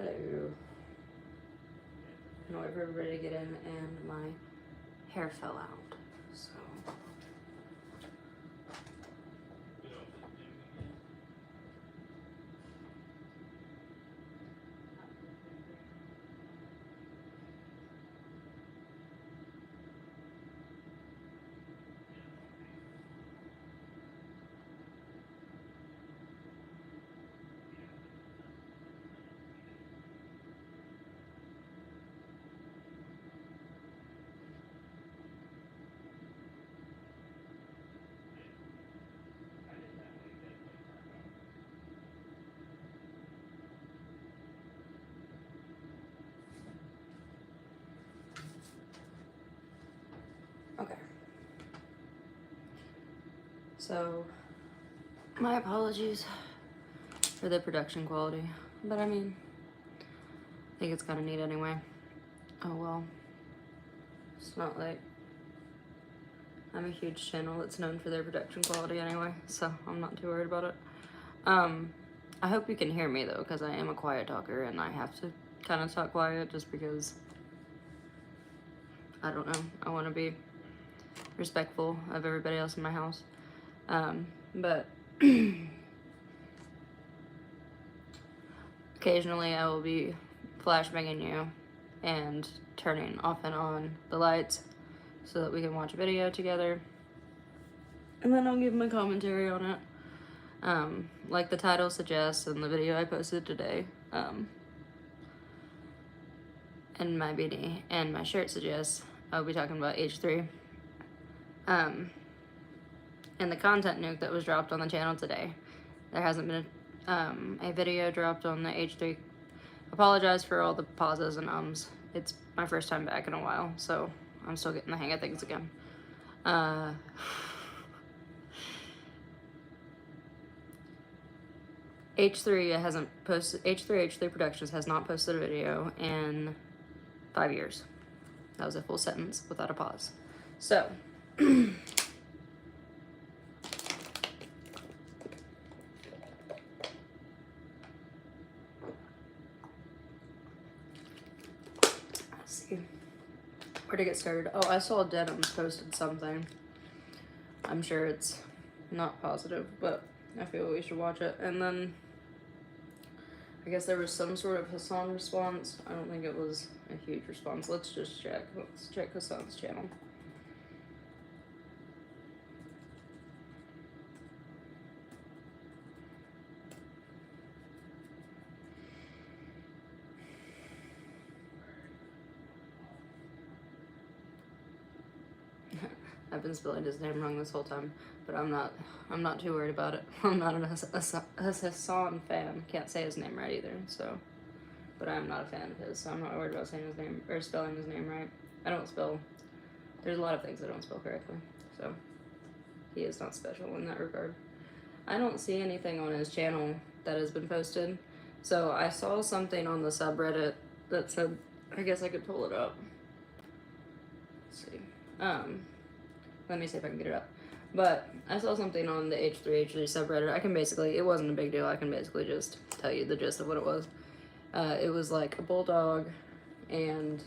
Hello. I'm waiting for everybody to get in, and my hair fell out, so. Okay. So, my apologies for the production quality, but I mean, I think it's kind of neat anyway. Oh well. It's not like I'm a huge channel that's known for their production quality anyway, so I'm not too worried about it. I hope you can hear me though, because I am a quiet talker and I have to kind of talk quiet just because, I don't know, I want to be respectful of everybody else in my house. But occasionally I will be flashbanging you and turning off and on the lights so that we can watch a video together. And then I'll give my commentary on it. Like the title suggests in the video I posted today, and my beanie and my shirt suggests, I'll be talking about H3. And the content nuke that was dropped on the channel today. There hasn't been a video dropped on the H3. Apologize for all the pauses and ums. It's my first time back in a while, so I'm still getting the hang of things again. H3 hasn't posted, H3 Productions has not posted a video in 5 years. That was a full sentence without a pause. So, let's see. Where to get started? Oh, I saw Denim's posted something. I'm sure it's not positive, but I feel we should watch it. And then I guess there was some sort of Hasan response. I don't think it was a huge response. Let's just check. Let's check Hasan's channel. I've been spelling his name wrong this whole time, but I'm not too worried about it. I'm not a Hasan fan. Can't say his name right either, so. But I'm not a fan of his, so I'm not worried about saying his name, or spelling his name right. I don't spell, there's a lot of things I don't spell correctly, so. He is not special in that regard. I don't see anything on his channel that has been posted, so I saw something on the subreddit that said, I guess I could pull it up. Let's see. Let me see if I can get it up. But I saw something on the H3 subreddit. I can basically, it wasn't a big deal. I can basically just tell you the gist of what it was. It was like a bulldog, and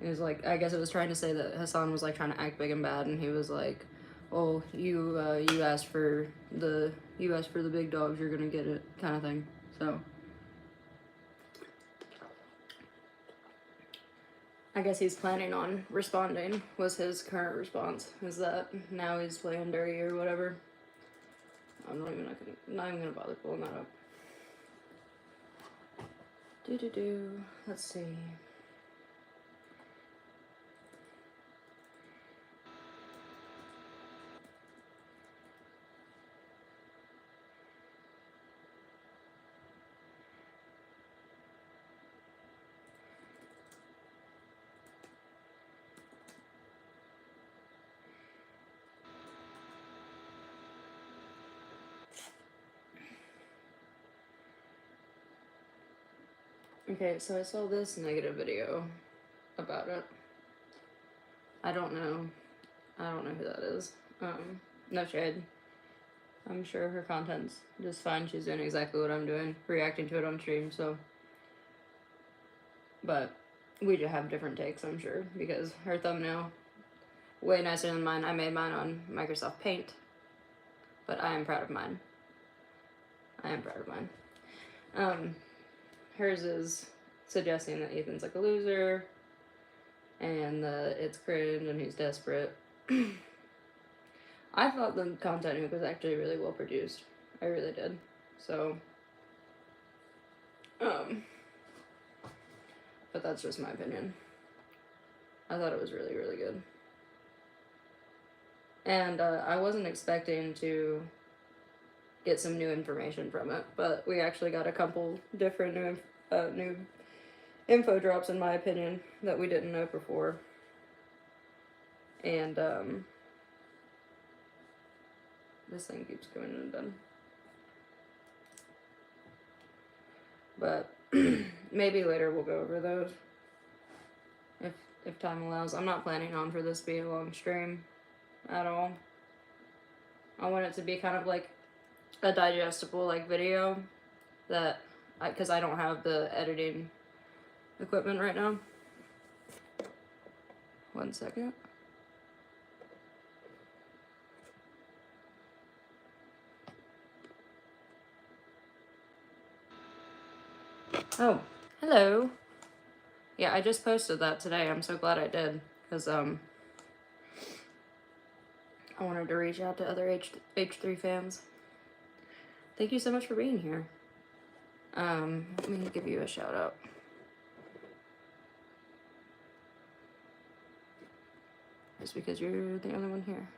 it was like, I guess it was trying to say that Hasan was like trying to act big and bad, and he was like, oh, you asked for the big dogs, you're gonna get it, kind of thing. So I guess he's planning on responding, was his current response, is that now he's playing dirty or whatever. I'm not even gonna bother pulling that up. Let's see. Okay, so I saw this negative video about it. I don't know who that is. No shade. I'm sure her content's just fine. She's doing exactly what I'm doing, reacting to it on stream, so but we just have different takes, I'm sure, because her thumbnail, way nicer than mine. I made mine on Microsoft Paint, but I am proud of mine. I am proud of mine. Hers is suggesting that Ethan's like a loser, and that it's cringe and he's desperate. I thought the content nuke was actually really well produced. I really did. So, but that's just my opinion. I thought it was really, really good. And I wasn't expecting to get some new information from it, but we actually got a couple different new info drops, in my opinion, that we didn't know before. And this thing keeps going undone. But maybe later we'll go over those if time allows. I'm not planning on for this to be a long stream at all. I want it to be kind of like a digestible like video that because I don't have the editing equipment right now. 1 second. Oh, hello. Yeah, I just posted that today. I'm so glad I did, because I wanted to reach out to other H3 fans. Thank you so much for being here. Let me give you a shout out. Just because you're the only one here.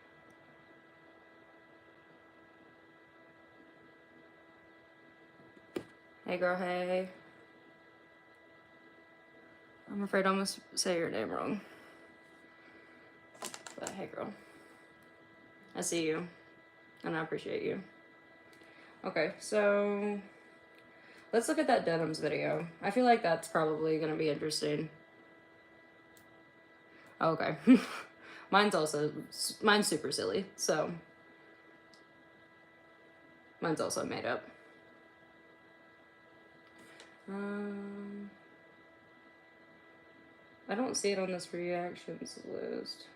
Hey girl, hey. I'm afraid I'm gonna say your name wrong. But hey girl. I see you. And I appreciate you. Okay, so let's look at that denims video. I feel like that's probably gonna be interesting. Okay. Mine's super silly, so mine's also made up. I don't see it on this reactions list.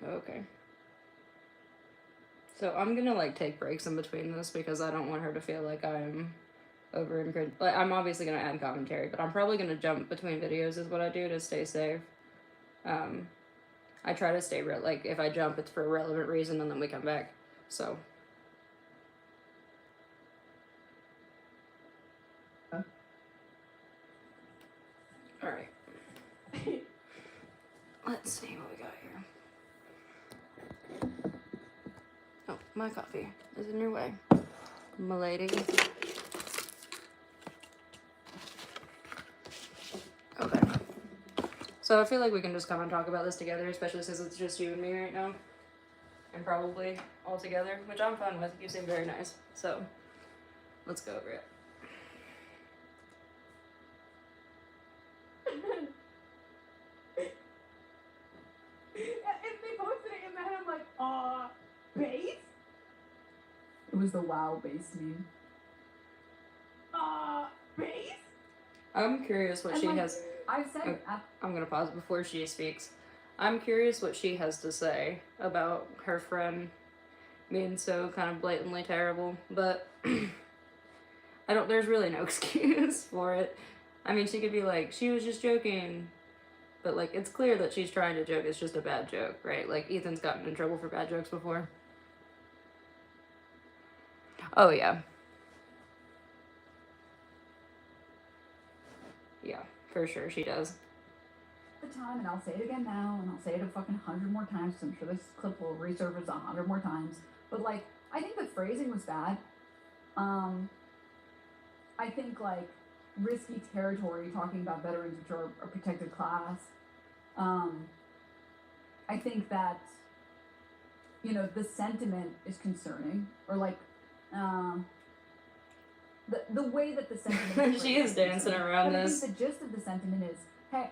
Okay. So I'm gonna like take breaks in between this because I don't want her to feel like I'm over and like I'm obviously gonna add commentary, but I'm probably gonna jump between videos is what I do to stay safe. I try to stay like if I jump it's for a relevant reason and then we come back. So alright. Let's see what we got here. Oh, my coffee is in your way, m'lady. Okay. So I feel like we can just come and talk about this together, especially since it's just you and me right now. And probably all together, which I'm fine with. You seem very nice. So let's go over it. If they posted it in that, I'm like, base? It was the WoW base meme. Base? I'm curious what she has. I've said I'm gonna pause before she speaks. I'm curious what she has to say about her friend being so kind of blatantly terrible, but there's really no excuse for it. I mean, she could be like, she was just joking, but like, it's clear that she's trying to joke, it's just a bad joke, right? Like, Ethan's gotten in trouble for bad jokes before. Oh, yeah. Yeah, for sure, she does. The time, and I'll say it again now, and I'll say it a fucking 100 more times, because I'm sure this clip will resurface 100 more times, but like, I think the phrasing was bad. I think like, risky territory, talking about veterans, which are a protected class. I think that, you know, the sentiment is concerning, or like, the the way that the sentiment is She is dancing around but this. I think the gist of the sentiment is, hey,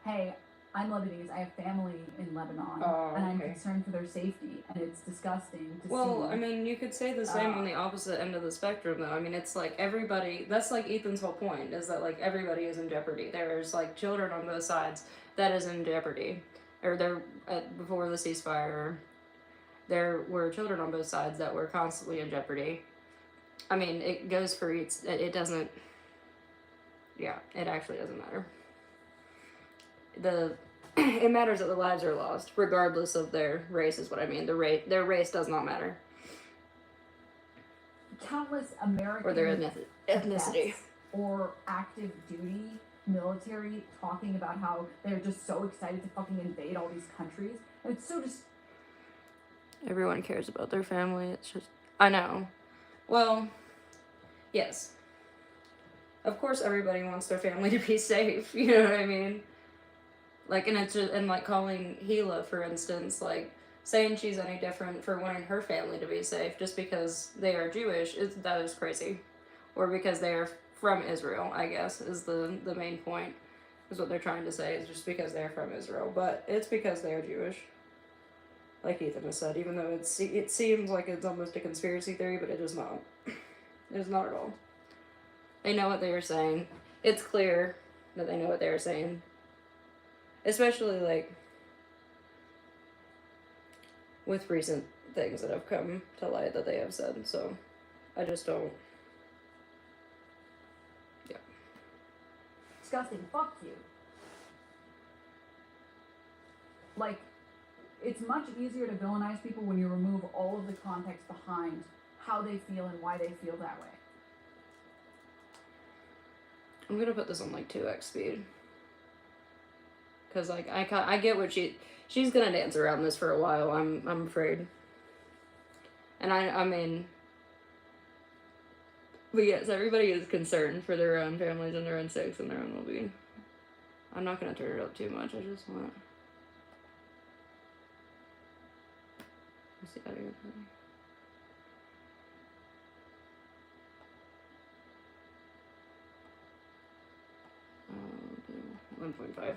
hey, I'm Lebanese. I have family in Lebanon, and I'm concerned for their safety, and it's disgusting to see. Well, I mean, you could say the same on the opposite end of the spectrum, though. I mean, it's like everybody. That's like Ethan's whole point, is that like everybody is in jeopardy. There's like children on both sides that is in jeopardy, or there before the ceasefire. There were children on both sides that were constantly in jeopardy. I mean, it goes for each. It doesn't. Yeah, it actually doesn't matter. It matters that the lives are lost, regardless of their race. Is what I mean. Their race does not matter. Countless American or their ethnicity or active duty military talking about how they're just so excited to fucking invade all these countries, and it's so just. Everyone cares about their family. It's just, I know. Well, yes. Of course, everybody wants their family to be safe. You know what I mean? Like, and it's just, and like calling Gila, for instance, like saying she's any different for wanting her family to be safe just because they are Jewish, that is crazy. Or because they are from Israel, I guess, is the main point. Is what they're trying to say, is just because they're from Israel. But it's because they are Jewish. Like Ethan has said, even though it seems like it's almost a conspiracy theory, but it is not. It is not at all. They know what they are saying. It's clear that they know what they are saying. Especially, like, with recent things that have come to light that they have said. So, I just don't. Yeah. Disgusting. Fuck you. Like, it's much easier to villainize people when you remove all of the context behind how they feel and why they feel that way. I'm gonna put this on like 2x speed. Cause like I get what she's gonna dance around this for a while. I'm afraid. And I mean, but yes, everybody is concerned for their own families and their own sakes and their own well-being. I'm not gonna turn it up too much. I just want. Let's see how to get that. 1.5.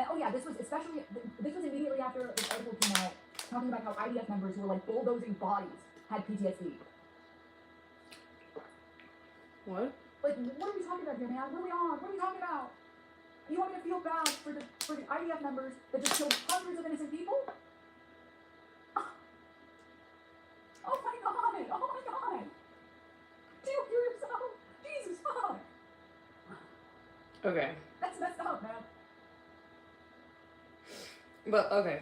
Oh yeah, this was immediately after this article came out talking about how IDF members who were like bulldozing bodies had PTSD. What? Like, what are we talking about here, man? What are we on? What are we talking about? You want me to feel bad for the IDF members that just killed hundreds of innocent people? Oh my god! Oh my god! Do you hear yourself? Jesus fuck! Okay. That's messed up, man. But, okay.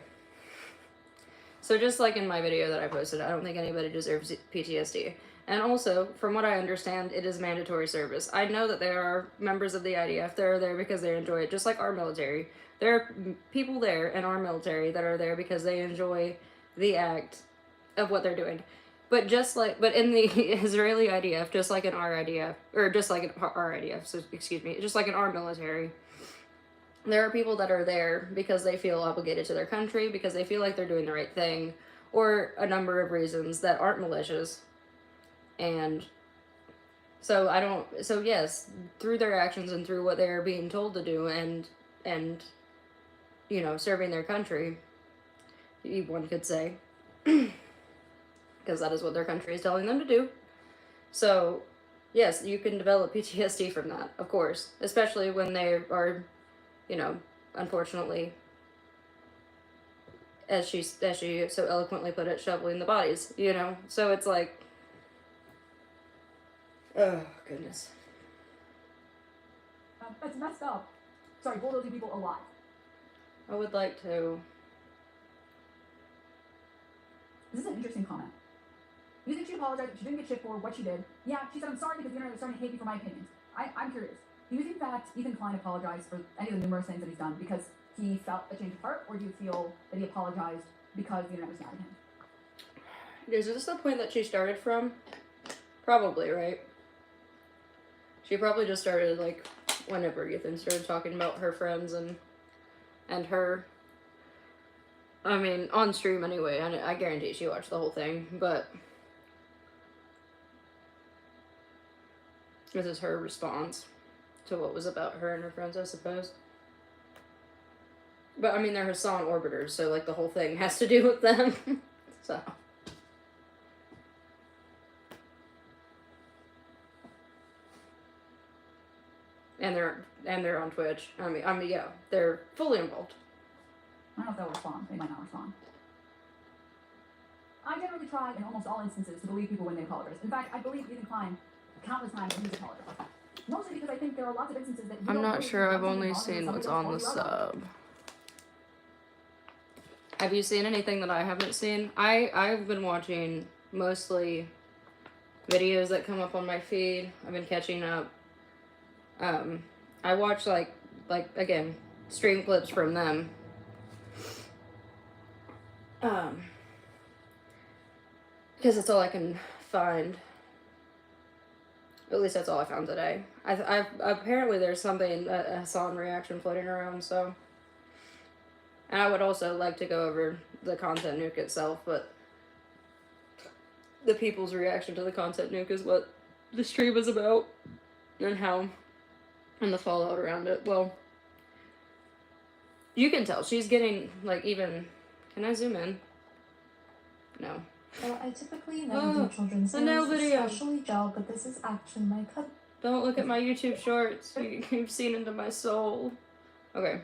So just like in my video that I posted, I don't think anybody deserves PTSD. And also, from what I understand, it is mandatory service. I know that there are members of the IDF that are there because they enjoy it, just like our military. There are people there in our military that are there because they enjoy the act of what they're doing. But in the Israeli IDF, just like in our IDF, or just like in our IDF, so excuse me, just like in our military, there are people that are there because they feel obligated to their country, because they feel like they're doing the right thing, or a number of reasons that aren't malicious. And so yes, through their actions and through what they're being told to do and you know, serving their country, one could say, because that is what their country is telling them to do. So yes, you can develop PTSD from that, of course, especially when they are, you know, unfortunately, as she so eloquently put it, shoveling the bodies, you know. So it's like, oh goodness. That's messed up. Sorry, bulldozing people alive. I would like to. This is an interesting comment. You think she apologized? She didn't get shit for what she did. Yeah, she said, I'm sorry because the internet was starting to hate me for my opinions. I'm curious. Do you think that Ethan Klein apologized for any of the numerous things that he's done because he felt a change of heart, or do you feel that he apologized because the internet was mad at him? Is this the point that she started from? Probably, right? She probably just started, like, whenever Ethan started talking about her friends and her. I mean, on stream anyway. I guarantee she watched the whole thing, but this is her response to what was about her and her friends, I suppose. But I mean, they're Hasan orbiters, so like the whole thing has to do with them. So. And they're on Twitch. I mean, yeah, they're fully involved. I don't know if they'll respond. They might not respond. I generally try, in almost all instances, to believe people when they apologize. In fact, I believe Ethan Klein countless times when he's apologized. Mostly because I think there are lots of instances that I'm not sure. I've only seen what's on the sub. Have you seen anything that I haven't seen? I've been watching mostly videos that come up on my feed. I've been catching up. I watch like again, stream clips from them. Because it's all I can find. At least that's all I found today. I've apparently there's something, a Hasan reaction floating around, so. And I would also like to go over the Content Nuke itself, but the people's reaction to the Content Nuke is what the stream is about, and how, and the fallout around it. Well, you can tell she's getting, like, even, can I zoom in? No. Well, I typically never do children's nail video. especially gel, but this is actually my cut. Don't look at my YouTube shorts. You've seen into my soul. Okay.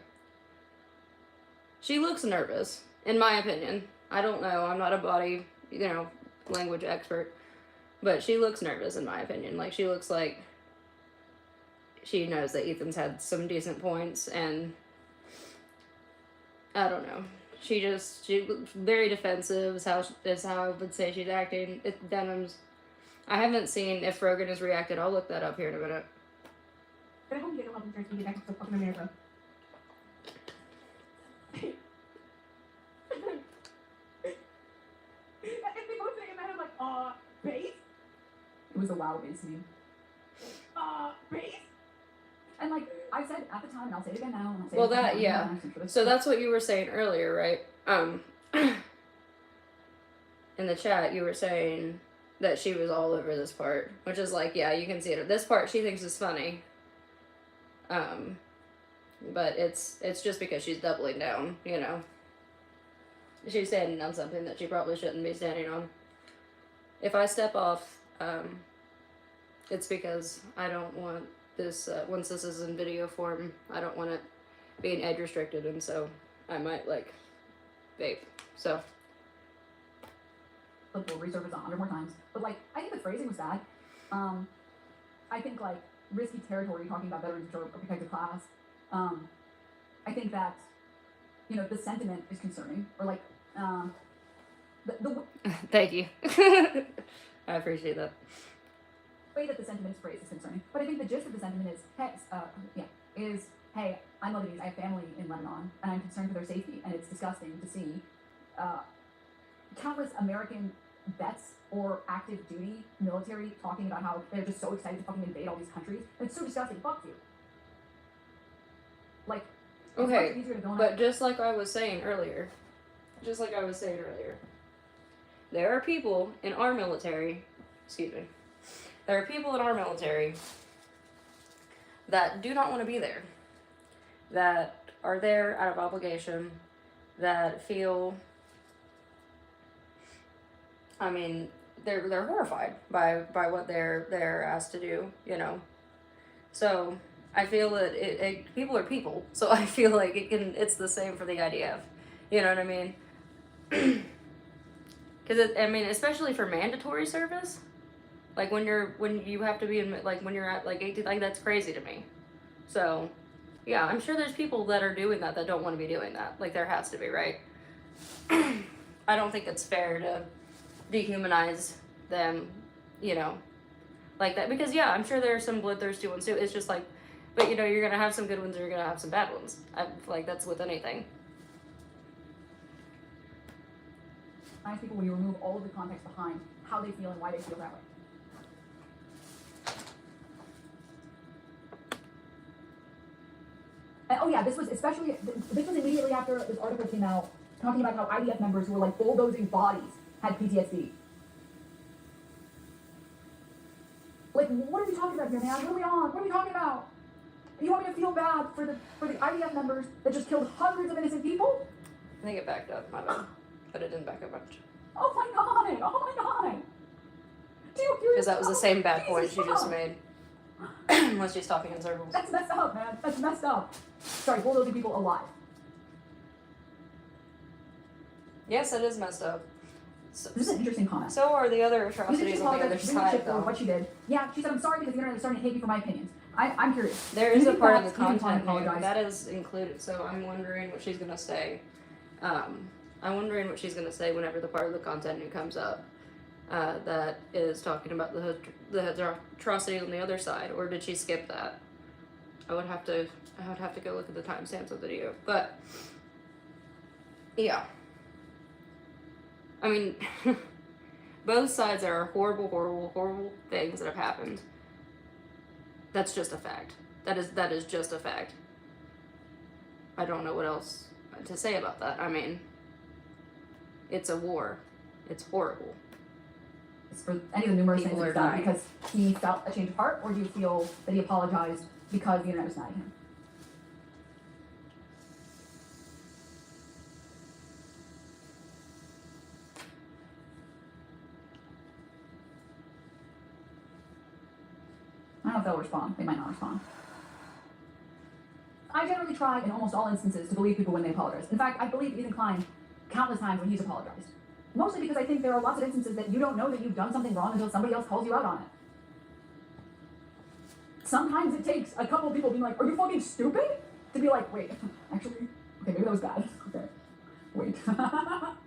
She looks nervous, in my opinion. I don't know. I'm not a body, language expert. But she looks nervous, in my opinion. Like, she looks like she knows that Ethan's had some decent points, and I don't know. She looks very defensive, is how I would say she's acting. Denim's. I haven't seen if Rogan has reacted. I'll look that up here in a minute. But I hope you get a health insurance when you get back to fucking America. And they both say in my head like, base? It was a wow base meme. Base? And like I said at the time, and I'll say it again now, and I'll say Well, it again that, now, yeah. So that's what you were saying earlier, right? In the chat, you were saying that she was all over this part, which is like, yeah, you can see it. This part she thinks is funny. But it's just because she's doubling down, She's standing on something that she probably shouldn't be standing on. If I step off, it's because I don't want this, once this is in video form, I don't want it being age restricted, and so I might, like, vape. So. We'll resurface 100 more times. But, like, I think the phrasing was bad. I think, like, risky territory, talking about veterans or protected class. I think that, the sentiment is concerning. Or, like, the Thank you. I appreciate that. way that the sentiment is phrased is concerning. But I think the gist of the sentiment is, hey, I'm Lebanese, I have family in Lebanon, and I'm concerned for their safety, and it's disgusting to see countless American vets or active duty military talking about how they're just so excited to fucking invade all these countries. And it's so disgusting. Fuck you. Like, it's Okay, much easier to go but just like I was saying earlier, there are people in our military, there are people in our military that do not want to be there, that are there out of obligation, that feel, they're horrified by what they're asked to do, So I feel that people are people, so I feel like it's the same for the IDF. You know what I mean? Because especially for mandatory service, like when you have to be in, like when you're at like 18, like that's crazy to me. So yeah, I'm sure there's people that are doing that don't want to be doing that. Like there has to be, right? I don't think it's fair to dehumanize them, like that, because yeah, I'm sure there are some bloodthirsty ones too. It's just like, but you're gonna have some good ones, or you're gonna have some bad ones. I feel like that's with anything. nice people when you remove all of the context behind how they feel and why they feel that way. And, oh yeah, this was immediately after this article came out talking about how IDF members who were like bulldozing bodies had PTSD. Like, what are we talking about here, man? What are we on? What are we talking about? You want me to feel bad for the IDF members that just killed hundreds of innocent people? I think it backed up, my bad. But it didn't back up much. Oh my god! Oh my god! Do you hear Because that was the same bad point Jesus, she just fuck. made. When she's talking in circles. That's messed up, man. That's messed up. Sorry, bulldozing people alive. Yes, it is messed up. This is an interesting comment. So are the other You said atrocities she on the other apologized for side, shit for though. what she did. Yeah, she said, I'm sorry because the internet is starting to hate me for my opinions. I'm curious. There Do is you a think part of that's the even fine to content apologize? that is included, so I'm wondering what she's gonna say. I'm wondering what she's gonna say whenever the part of the content new comes up. That is talking about the atrocities on the other side, or did she skip that? I would have to go look at the timestamps of the video, but yeah. I mean, both sides are horrible, horrible, horrible things that have happened. That's just a fact. That is just a fact. I don't know what else to say about that. I mean, it's a war. It's horrible. For any of the numerous People things are that he's done dying. because he felt a change of heart, or do you feel that he apologized because the internet was mad at him? I don't know if they'll respond. They might not respond. I generally try in almost all instances to believe people when they apologize. In fact, I believe Ethan Klein countless times when he's apologized. Mostly because I think there are lots of instances that you don't know that you've done something wrong until somebody else calls you out on it. Sometimes it takes a couple of people being like, are you fucking stupid? To be like, wait, actually, okay, maybe that was bad. Okay, wait. It's not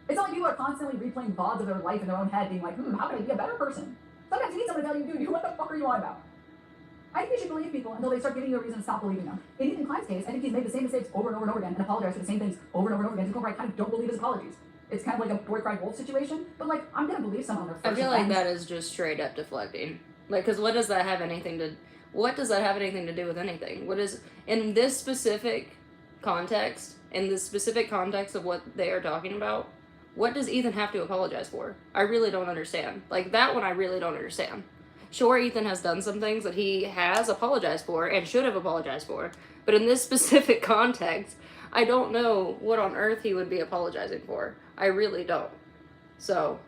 like people are constantly replaying VODs of their life in their own head being like, how can I be a better person? Sometimes you need someone to tell you, dude, what the fuck are you on about? I think you should believe people until they start giving you a reason to stop believing them. In Ethan Klein's case, I think he's made the same mistakes over and over and over again and apologized for the same things over and over and over again to the point where I kind of don't believe his apologies. It's kind of like a boy cried wolf situation, but like, I'm gonna believe someone on their first I feel like offense. that is just straight up deflecting. Like, because what does that have anything to do with anything? What is, in this specific context, of what they are talking about, what does Ethan have to apologize for? I really don't understand. Like, that one I really don't understand. Sure, Ethan has done some things that he has apologized for and should have apologized for, but in this specific context, I don't know what on earth he would be apologizing for. I really don't. So,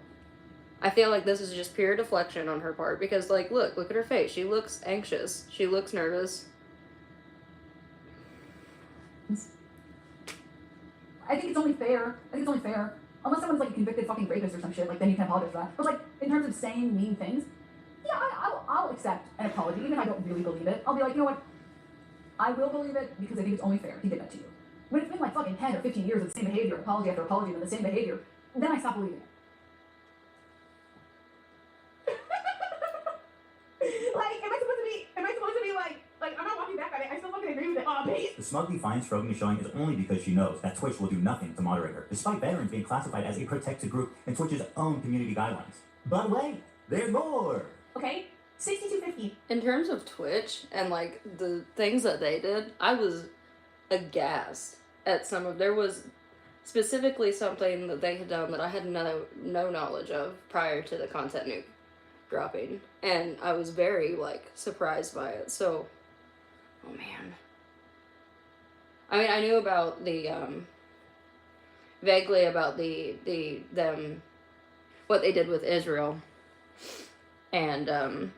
I feel like this is just pure deflection on her part because, like, look at her face. She looks anxious. She looks nervous. I think it's only fair. Unless someone's like a convicted fucking rapist or some shit, like then you can apologize for that. But like, in terms of saying mean things, yeah, I'll accept an apology, even if I don't really believe it. I'll be like, you know what? I will believe it because I think it's only fair. He did that to you. When it's been like fucking 10 or 15 years of the same behavior, apology after apology, and the same behavior, then I stop believing it. Like, am I supposed to be like, I'm not walking back on it. I still fucking agree with it. Please. The smug defiance Rogan is showing is only because she knows that Twitch will do nothing to moderate her, despite veterans being classified as a protected group in Twitch's own community guidelines. But wait, there's more! Okay, 6250. In terms of Twitch and, like, the things that they did, I was aghast at some of... There was specifically something that they had done that I had no knowledge of prior to the Content Nuke dropping. And I was very, like, surprised by it. So, oh man. I mean, I knew about the, vaguely about them, what they did with Israel. And,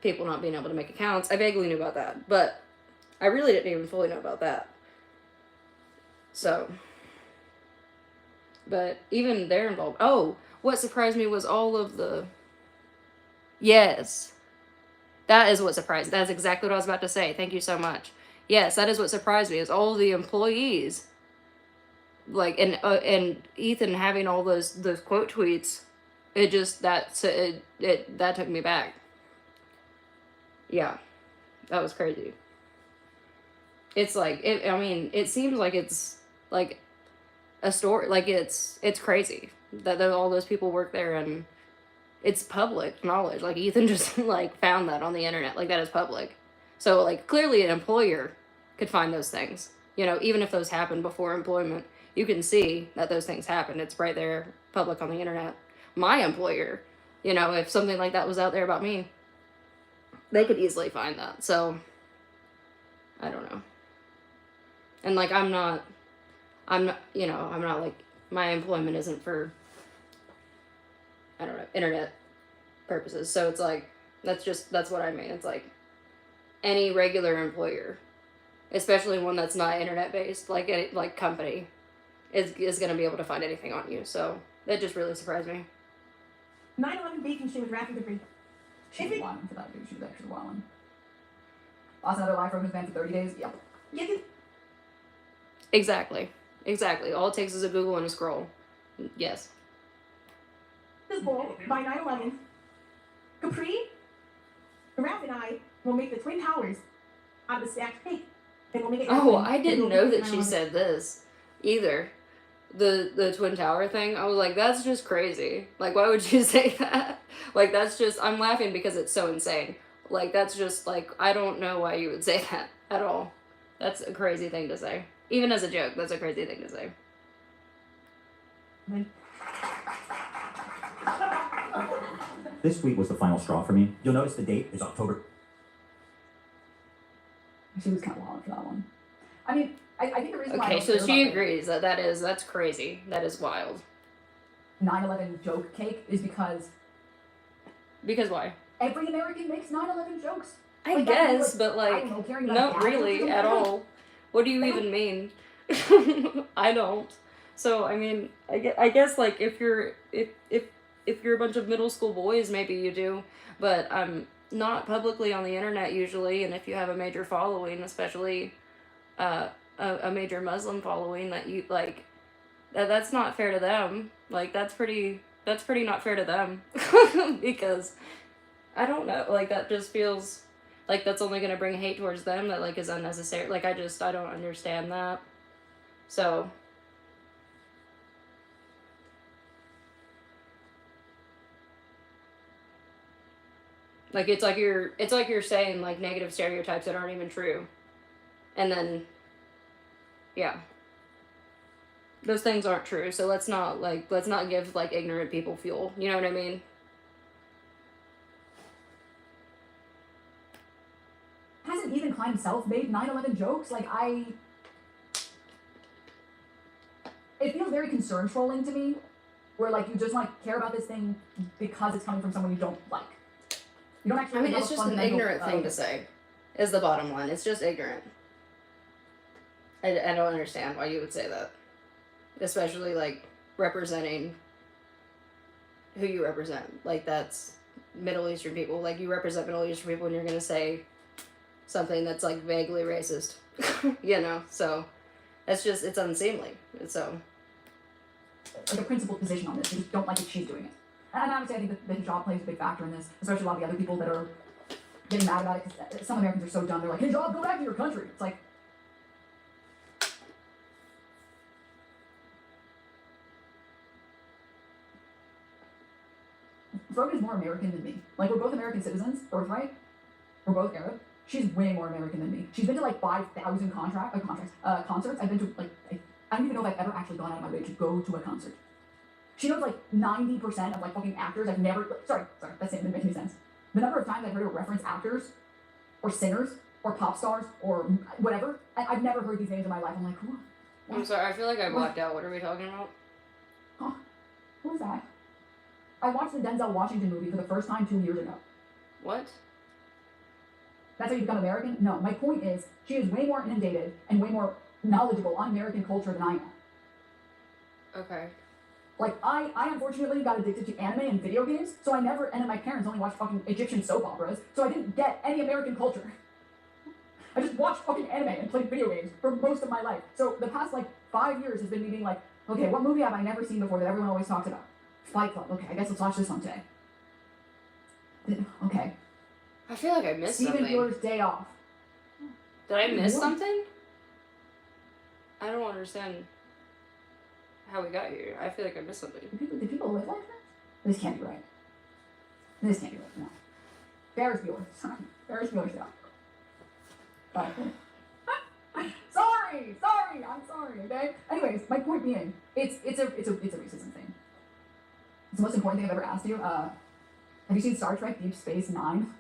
people not being able to make accounts. I vaguely knew about that. But I really didn't even fully know about that. So, but even they're involved. Oh, what surprised me was all of the... Yes. That is what surprised me. That's exactly what I was about to say. Thank you so much. Yes, that is what surprised me, is all the employees. Like, and Ethan having all those quote tweets. It just, that took me back. Yeah. That was crazy. It's like, it seems like it's, like, a story, like, it's crazy that all those people work there, and it's public knowledge. Like, Ethan just, like, found that on the internet. Like, that is public. So, like, clearly an employer could find those things. You know, even if those happen before employment, you can see that those things happen. It's right there, public on the internet. My employer, you know, if something like that was out there about me, they could easily find that. So, I don't know. And like, I'm not, you know, I'm not like, my employment isn't for, I don't know, internet purposes. So it's like, that's what I mean. It's like any regular employer, especially one that's not internet based, like any like company, is going to be able to find anything on you. So that just really surprised me. 9/11 bacon shit with rapid debris. She was wilding for that, dude. She was actually wilding. Lost another life from his van for 30 days. Yep. Yeah, dude. Exactly. All it takes is a Google and a scroll. Yes. This bowl by 9/11. Capri, Raph and I will make the Twin Towers out of the stacked cake. And we'll make it. Oh, I didn't know that she said this either. The Twin Tower thing. I was like, that's just crazy. Like, why would you say that? Like, that's just, I'm laughing because it's so insane. Like, that's just, like, I don't know why you would say that at all. That's a crazy thing to say. Even as a joke, that's a crazy thing to say. This week was the final straw for me. You'll notice the date is October. She was kind of wild for that one. I mean, I think the reason why. Okay, so she agrees that that's crazy. That is wild. 9/11 joke cake is because. Because why? Every American makes 9/11 jokes. I like, guess, like, but like, I don't know, carrying not bags really or at something. all. What do you even mean? I don't. So I mean, I guess like if you're a bunch of middle school boys, maybe you do, but I'm not publicly on the internet usually. And if you have a major following, especially a major Muslim following, that you like, that's not fair to them. Like that's pretty not fair to them because I don't know, like that just feels like that's only going to bring hate towards them that like is unnecessary. Like I don't understand that. So like it's like you're saying like negative stereotypes that aren't even true. And then yeah. Those things aren't true. So let's not give like ignorant people fuel. You know what I mean? Hasn't Ethan Klein himself made 9/11 jokes? Like it feels very concern trolling to me, where like you just like care about this thing because it's coming from someone you don't like. You don't actually. I mean, have it's a just an fundamental, ignorant thing to say. Is the bottom line? It's just ignorant. I don't understand why you would say that, especially like representing who you represent. Like that's Middle Eastern people. Like you represent Middle Eastern people, and you're gonna say something that's like vaguely racist. You know, so it's unseemly. So like a principled position on this. You just don't like it. She's doing it. And obviously, I think that the hijab plays a big factor in this, especially a lot of the other people that are getting mad about it. Because some Americans are so dumb. They're like, hijab, go back to your country. It's like. Frogan is more American than me. Like, we're both American citizens, birthright. We're both Arab. She's way more American than me. She's been to like 5,000 concerts. I've been to like, I don't even know if I've ever actually gone out of my way to go to a concert. She knows like 90% of like fucking actors. I've never, sorry, that didn't make any sense. The number of times I've heard her reference actors, or singers, or pop stars, or whatever, I've never heard these names in my life. I'm like, who? I'm sorry, I feel like I blacked out. What are we talking about? Huh? Who's that? I watched the Denzel Washington movie for the first time 2 years ago. What? That's how you become American? No, my point is, she is way more inundated and way more knowledgeable on American culture than I am. Okay. Like, I unfortunately got addicted to anime and video games, so and then my parents only watched fucking Egyptian soap operas, so I didn't get any American culture. I just watched fucking anime and played video games for most of my life. So the past, like, 5 years has been me being like, okay, what movie have I never seen before that everyone always talks about? Fight Club. Okay, I guess let's watch this one today. Okay. I feel like I missed Steven something. Bueller's Day Off. Did I miss What? something? I don't understand how we got here. I feel like I missed something. Do people live like this? This can't be right. This can't be right. No. Ferris Bueller. Sorry. Ferris Bueller's Day Off. Sorry. I'm sorry, okay? Anyways, my point being, it's a racism thing. It's the most important thing I've ever asked you. Have you seen Star Trek Deep Space Nine?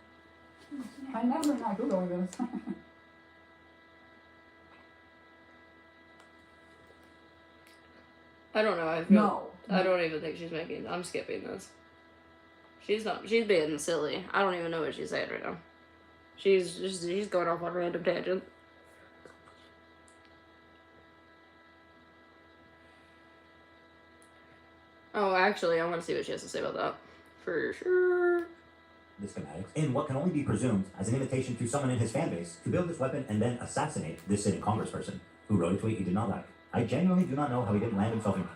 I never not Googling this. I don't know. I don't even think she's making. I'm skipping this. She's not. She's being silly. I don't even know what she's saying right now. She's going off on random tangent. Oh, actually, I want to see what she has to say about that. For sure. The schematics in what can only be presumed as an invitation to someone in his fan base to build this weapon and then assassinate this sitting congressperson who wrote a tweet he did not like. I genuinely do not know how he didn't land himself in.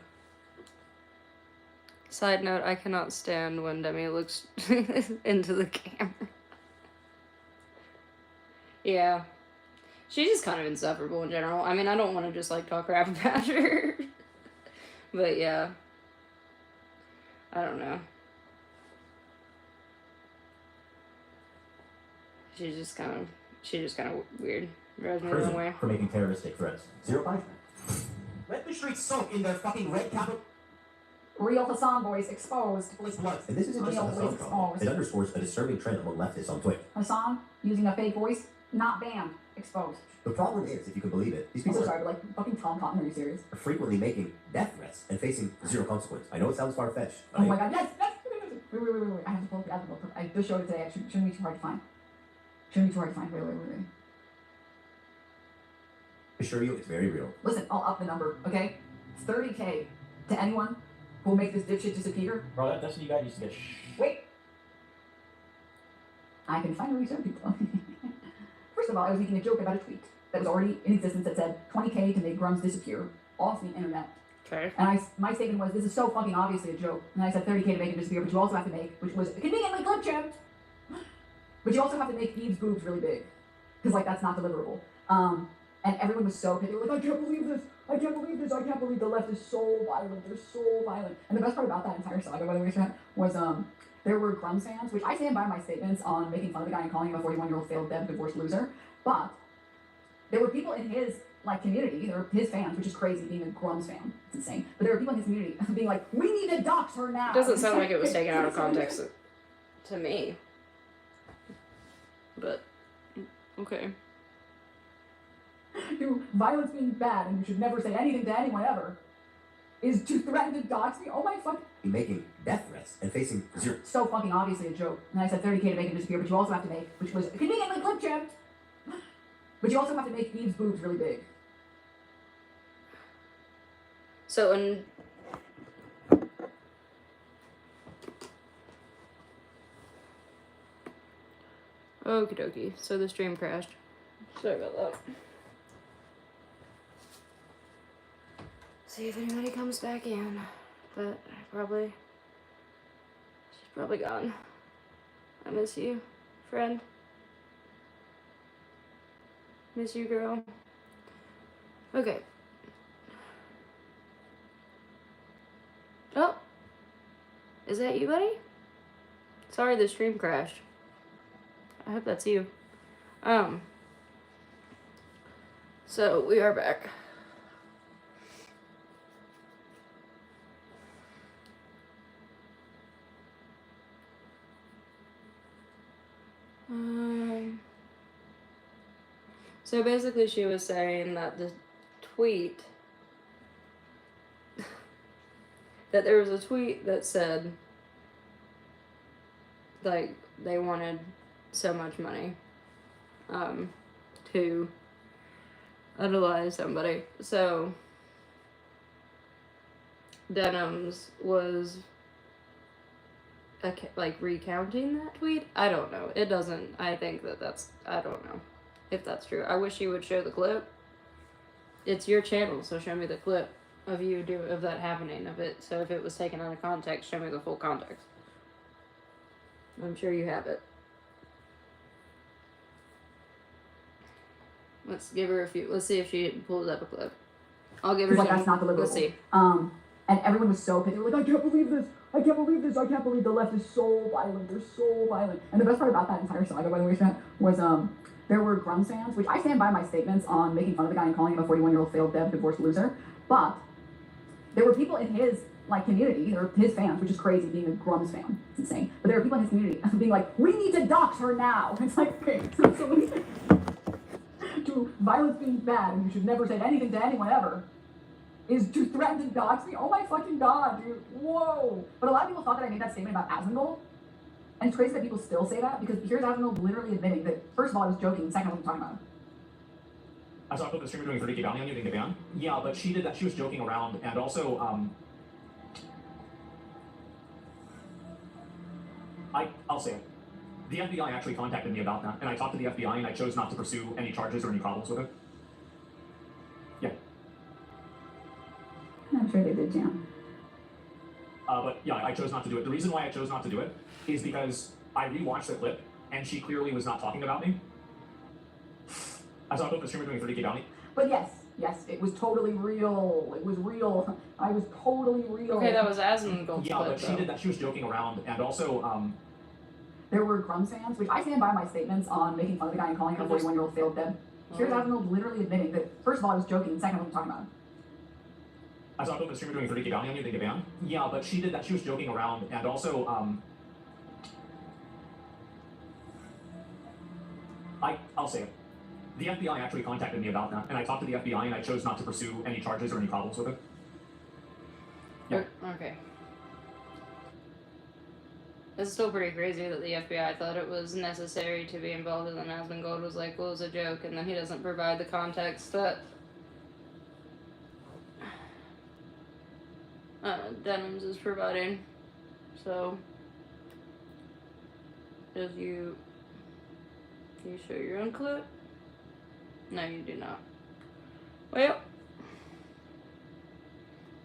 Side note, I cannot stand when Demi looks into the camera. Yeah. She's just kind of insufferable in general. I mean, I don't want to just, like, talk crap about her. But, yeah. I don't know. She's just kind of weird. Rubs me the wrong way. For making terroristic threats. Zero punishment. Let the streets soak in their fucking red capital. Real Hasan boys exposed. Police blood. And this isn't just a Hasan problem. It underscores a disturbing trend among leftists on Twitter. Hasan using a fake voice, not banned, exposed. The problem is, if you can believe it, these people are like fucking Tom Cotton. Are you serious? Are frequently making death threats and facing zero consequence. I know it sounds far-fetched. Oh my god, yes! Wait. I have to pull up the album. I just showed it today. Shouldn't be too hard to find. Wait. I assure you, it's very real. Listen, I'll up the number, okay? It's 30K to anyone who will make this dipshit disappear. Bro, that's what you guys used to get. Wait. I can finally show people. First of all, I was making a joke about a tweet that was already in existence that said 20K to make grums disappear off the internet. Okay. And my statement was, this is so fucking obviously a joke. And I said 30K to make it disappear, but you also have to make, which was conveniently clip chipped, but you also have to make Eve's boobs really big. Because, like, that's not deliverable. And everyone was so pissed. They were like, I can't believe this. I can't believe the left is so violent. They're so violent. And the best part about that entire saga, by the way, was there were Crumbs fans, which I stand by my statements on making fun of the guy and calling him a 41-year-old failed dead divorced loser. But there were people in his community, there were his fans, which is crazy being a Crumbs fan. It's insane. But there were people in his community being like, we need to dox her now. It doesn't sound like it was taken out of context to me. But okay. Violence being bad and you should never say anything to anyone ever is to threaten to dox me. Oh my fuck. Making death threats and facing zero. So fucking obviously a joke. And I said 30K to make it disappear, but you also have to make, which was conveniently clip chipped, but you also have to make Eve's boobs really big. So in okie dokie. So the stream crashed. Sorry about that. See if anybody comes back in. But she's probably gone. I miss you, friend. Miss you, girl. Okay. Oh. Is that you, buddy? Sorry the stream crashed. I hope that's you. So we are back. So basically she was saying that the tweet, that there was a tweet that said, like, they wanted so much money, to idolize somebody. So Denims was like recounting that tweet. I don't know. It doesn't. I think that's. I don't know if that's true. I wish you would show the clip. It's your channel, so show me the clip of you of that happening of it. So if it was taken out of context, show me the full context. I'm sure you have it. Let's give her a few. Let's see if she pulls up a clip. I'll give her like, some. that's not deliverable. Let's see. And everyone was so pissed. They were like, I can't believe this. I can't believe the left is so violent. They're so violent. And the best part about that entire saga, by the way, was There were Grums fans, which I stand by my statements on making fun of the guy and calling him a 41-year-old failed dev divorced loser, but there were people in his community, or his fans, which is crazy being a Grums fan. It's insane. But there were people in his community being like, we need to dox her now. It's like, okay, so to violence being bad and you should never say anything to anyone ever is to threaten to dox me? Oh my fucking god, dude. Whoa. But a lot of people thought that I made that statement about Asmongold. And it's crazy that people still say that, because here's Asmongold literally admitting that, first of all, I was joking, second, what are you talking about? I saw a clip of the streamer doing 30k bounty on you, didn't get banned. Yeah, but she did that. She was joking around, and also, I'll say it. The FBI actually contacted me about that, and I talked to the FBI, and I chose not to pursue any charges or any problems with it. Yeah. I'm sure they did, Jam. But yeah, I chose not to do it. The reason why I chose not to do it is because I rewatched the clip, and she clearly was not talking about me. I saw a clip of the streamer doing 30k bounty. But yes, it was totally real. It was real. I was totally real. Okay, that was Asmongold's Yeah, clip, but she though. did that. She was joking around, and also, There were Grums fans, which I stand by my statements on making fun of the guy and calling him a 41-year-old failed dev. Here's Asmongold literally admitting that, first of all, I was joking, second, what are you talking about? I saw a clip of the streamer doing 30k bounty on you, didn't get banned. Yeah, but she did that. She was joking around, and also, I'll say it. The FBI actually contacted me about that, and I talked to the FBI, and I chose not to pursue any charges or any problems with it. Yeah. Okay. It's still pretty crazy that the FBI thought it was necessary to be involved, and then Asmongold was like, well, it was a joke, and then he doesn't provide the context that Denims is providing. So, did you show your own clip? No, you do not. Well,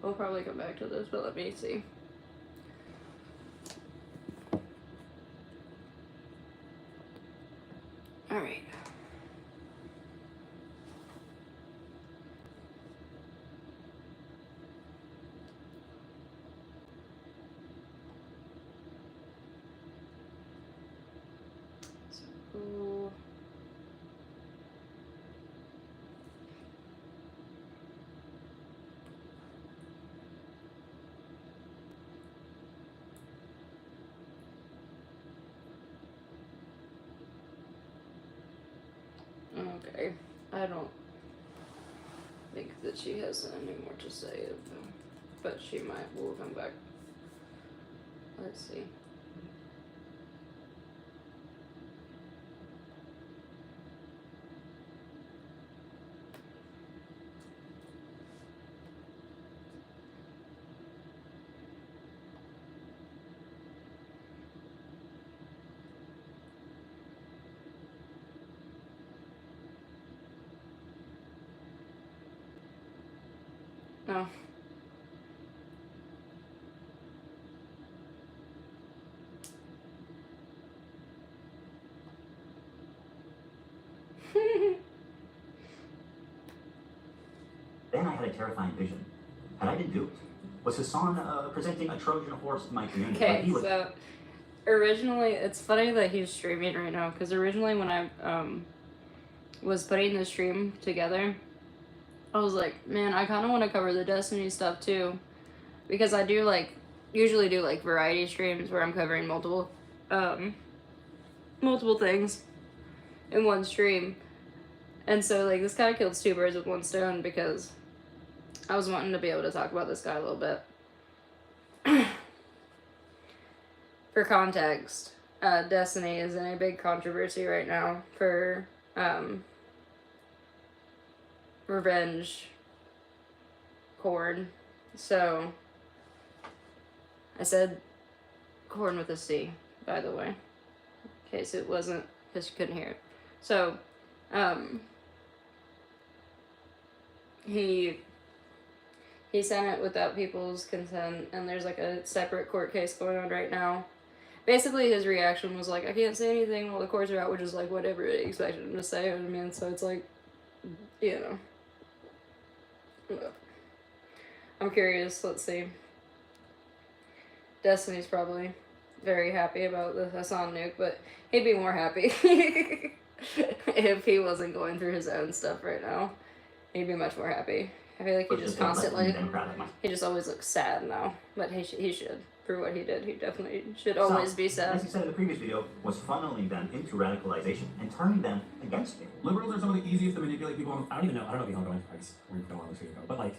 we'll probably come back to this, but let me see. Alright. So, okay, I don't think that she has any more to say, but she might. We'll come back. Let's see. No. Then I had a terrifying vision. Had I been duped? Was Hasan presenting a Trojan horse to my community? Like, Okay, he was... so originally, it's funny that he's streaming right now, because originally when I was putting the stream together, I was like, man, I kind of want to cover the Destiny stuff too, because I do usually do variety streams where I'm covering multiple things in one stream, and so this kind of kills two birds with one stone, because I was wanting to be able to talk about this guy a little bit. For context, Destiny is in a big controversy right now for revenge corn. So I said corn with a C, by the way, in case it wasn't, because you couldn't hear it. So he sent it without people's consent, and there's a separate court case going on right now. Basically, his reaction was I can't say anything while the courts are out, which is what everybody expected him to say. You know what I mean? So it's I'm curious. Let's see. Destiny's probably very happy about the Hasan nuke, but he'd be more happy if he wasn't going through his own stuff right now, he'd be much more happy. I feel like he just constantly, he just always looks sad now. But he should. For what he did, he definitely should always be sad. As you said in the previous video, was funneling them into radicalization and turning them against you. Liberals are some of the easiest to manipulate people on. I don't know if you know going. I guess we don't want to go, but like,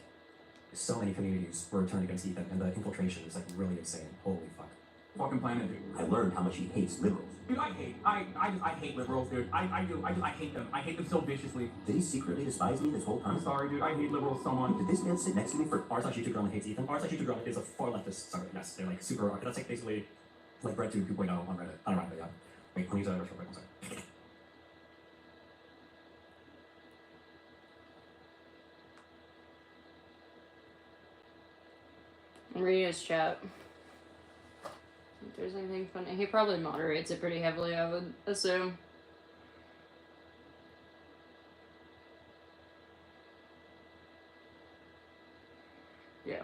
so many communities were turned against Ethan, and the infiltration is like really insane. Holy fuck! Fucking planet, dude. I learned how much he hates liberals. Dude, I hate liberals, dude. I hate them. I hate them so viciously. Did he secretly despise me this whole time? I'm sorry, dude. I hate liberals so much. Did this man sit next to me for R/slash YouTube girl hates Ethan. R/slash YouTube girl is a far leftist. Sorry, yes, they're like super. That's like basically like RedTube 2.0 on Reddit. I don't know, but yeah. Wait, let me use that real quick. One second. I'm reading his chat. If there's anything funny, he probably moderates it pretty heavily, I would assume. Yeah.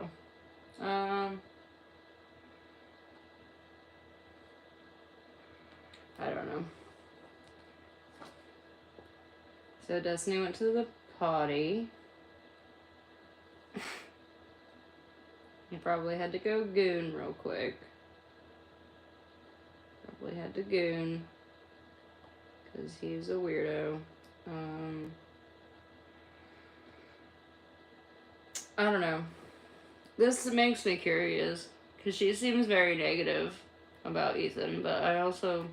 I don't know. So Destiny went to the potty. He probably had to go goon real quick. Probably had to goon. Because he's a weirdo. I don't know. This makes me curious. Because she seems very negative about Ethan. But I also...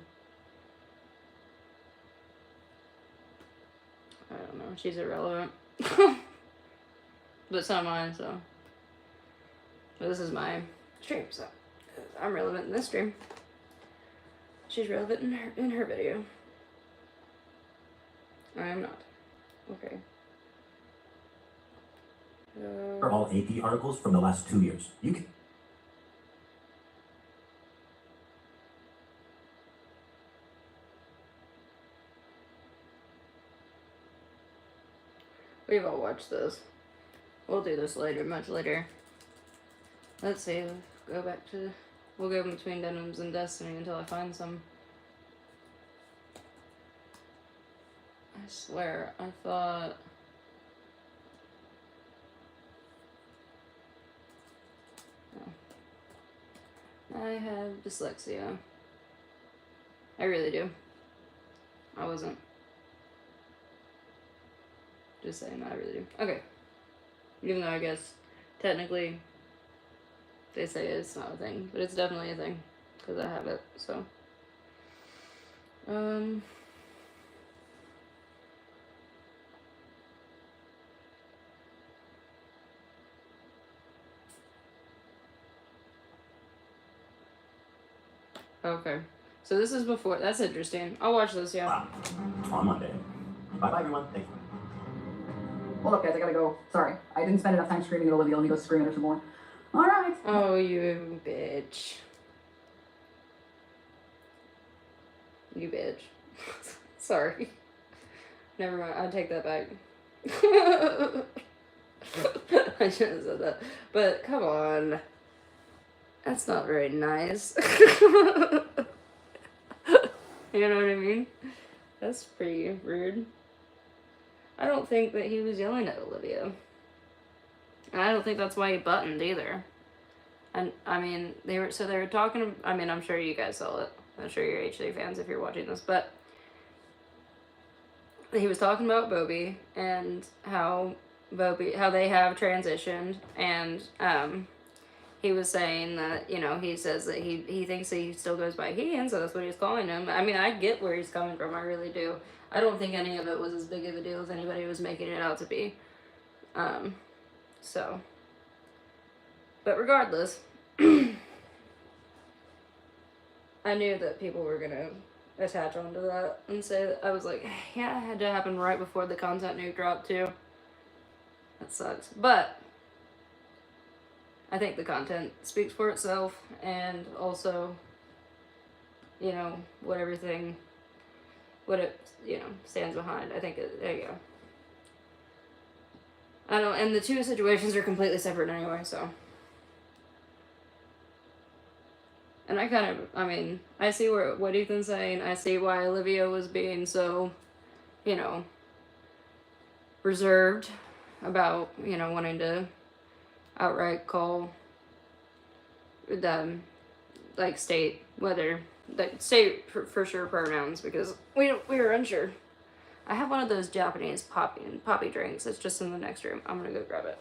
I don't know. She's irrelevant. But so am I, so... But this is my stream, so I'm relevant in this stream. She's relevant in her video. I am not. Okay. for all AP articles from the last 2 years. You can. We've all watched this. We'll do this later, much later. Let's see, go back to... We'll go between Denims and Destiny until I find some. I swear, I thought... No. I have dyslexia. I really do. I wasn't. Just saying that, I really do. Okay. Even though I guess, technically, they say it's not a thing, but it's definitely a thing, because I have it, so. Okay. So this is before, that's interesting. I'll watch this, yeah. Wow. On Monday. Bye-bye, everyone. Thank you. Hold up, guys, I gotta go. Sorry, I didn't spend enough time screaming at Olivia. Let me go scream at her some more. Alright. Oh, you bitch. You bitch. Sorry. Never mind, I'll take that back. I shouldn't have said that. But, come on. That's not very nice. You know what I mean? That's pretty rude. I don't think that he was yelling at Olivia. And I don't think that's why he buttoned either. And I mean, they were talking, I mean, I'm sure you guys saw it. I'm sure you're H3 fans if you're watching this, but he was talking about Bobby and how they have transitioned, and he was saying that, you know, he says that he thinks that he still goes by he, and so that's what he's calling him. I mean, I get where he's coming from, I really do. I don't think any of it was as big of a deal as anybody was making it out to be. So. But regardless, I knew that people were gonna attach onto that and say that. I was like, yeah, it had to happen right before the content nuke dropped too. That sucks. But I think the content speaks for itself, and also, you know, what it, you know, stands behind. I think there you go. I don't, and the two situations are completely separate anyway, so. And I kind of, I mean, I see what Ethan's saying. I see why Olivia was being so you know, reserved about, you know, wanting to outright call them, like, state whether, like, state for sure pronouns, because we were unsure. I have one of those Japanese poppy drinks. It's just in the next room. I'm gonna go grab it.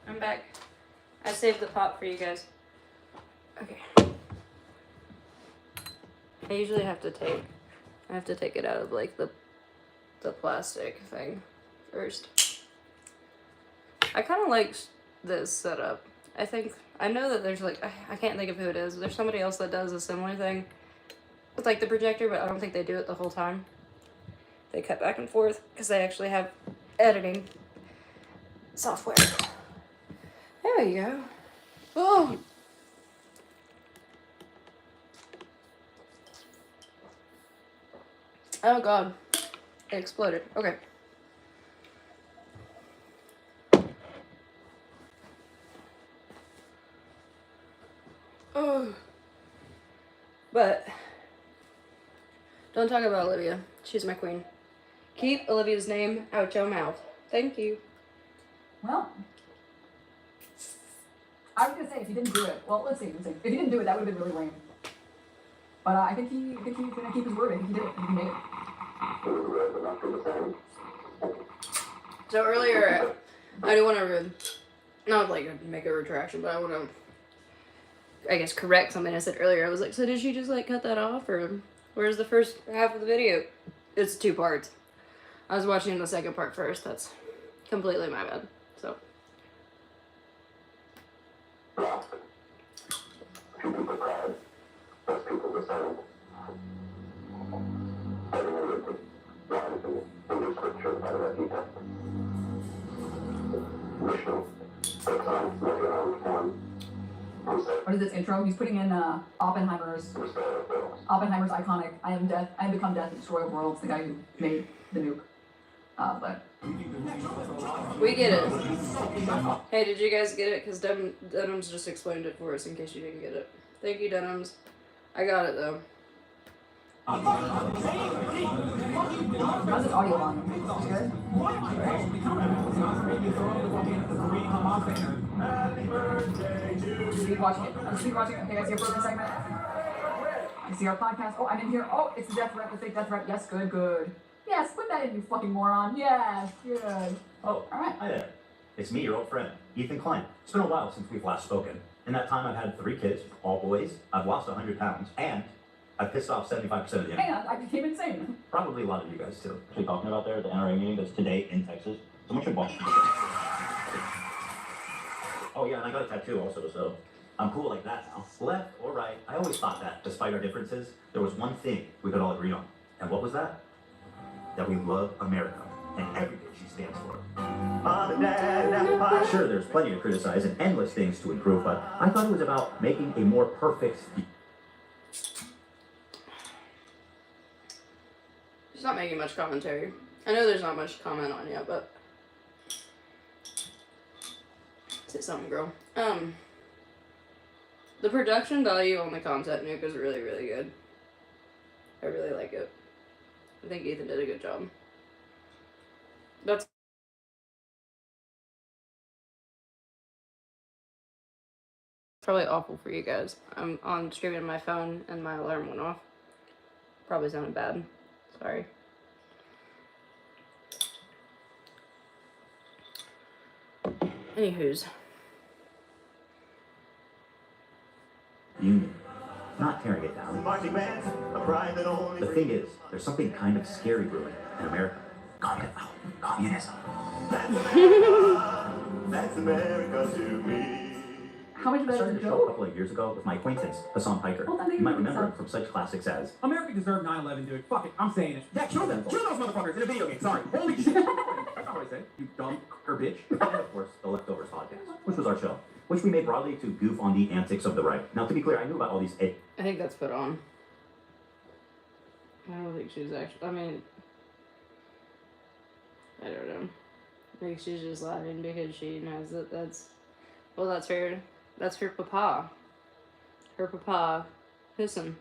I'm back. I saved the pop for you guys. Okay. I usually have to take it out of, like, the plastic thing first. I kind of like this setup. I know that there's, like, I can't think of who it is. There's somebody else that does a similar thing with, like, the projector, but I don't think they do it the whole time. They cut back and forth because they actually have editing software. There you go. Oh. Oh god. It exploded. Okay. Oh. But don't talk about Olivia. She's my queen. Keep Olivia's name out your mouth. Thank you. Well, I was gonna say if he didn't do it. Well, let's see. If he didn't do it, that would have been really lame. But I think he's gonna keep his word. I think he did it. I think he made it. So earlier, I do want to not like make a retraction, but I want to, I guess, correct something I said earlier. I was like, so did she just like cut that off, or where's the first half of the video? It's 2 parts. I was watching the second part first. That's completely my bad. So. What is this intro? He's putting in Oppenheimer's iconic "I am death, I am become death, destroyer of worlds." The guy who made the nuke. But We get it. Hey, did you guys get it? Because Denham's just explained it for us in case you didn't get it. Thank you, Denham's. I got it though. how's his audio volume? It's good. Speed watching it. I'm speed watching it. Okay, I see a further segment. I see our podcast. Oh, I'm in here. Oh, it's the death threat. The fake death threat. Yes, good. Yes, put that in, you fucking moron. Yes, good. Oh, Alright. hi there. It's me, your old friend, Ethan Klein. It's been a while since we've last spoken. In that time, I've had 3 kids, all boys. I've lost 100 pounds, and I've pissed off 75% of the internet. Hang on, I became insane. Probably a lot of you guys too. Actually talking about there, the NRA meeting that's today in Texas. Someone should watch. Oh yeah, and I got a tattoo also, so I'm cool like that now. Left or right, I always thought that, despite our differences, there was one thing we could all agree on. And what was that? That we love America and everything she stands for. Sure, there's plenty to criticize and endless things to improve, but I thought it was about making a more perfect. She's not making much commentary. I know there's not much comment on yet, but say something, girl. The production value on the Content Nuke is really, really good. I really like it. I think Ethan did a good job. That's probably awful for you guys. I'm on streaming on my phone and my alarm went off. Probably sounded bad. Sorry. Anywho's. Union, not tearing it down. The thing is, there's something kind of scary brewing in America. Communism. That's America to me. How much of I that started is the a show a joke? couple of years ago with my acquaintance, Hasan Piker. Well, then You might maybe remember so. him from such classics as America deserved 9/11, dude. Fuck it, I'm saying it. Yeah, kill them. Kill those motherfuckers in a video game. Sorry. Holy shit. That's not what I said. You dumb bitch. and, of course, the Leftovers podcast, which was our show. which we made broadly to goof on the antics of the right. Now, to be clear, I knew about all these I think that's put on. I don't think she's actually. I mean, I don't know. I think she's just laughing because she knows that that's. Well, that's her. That's her papa. Her papa, Hasan,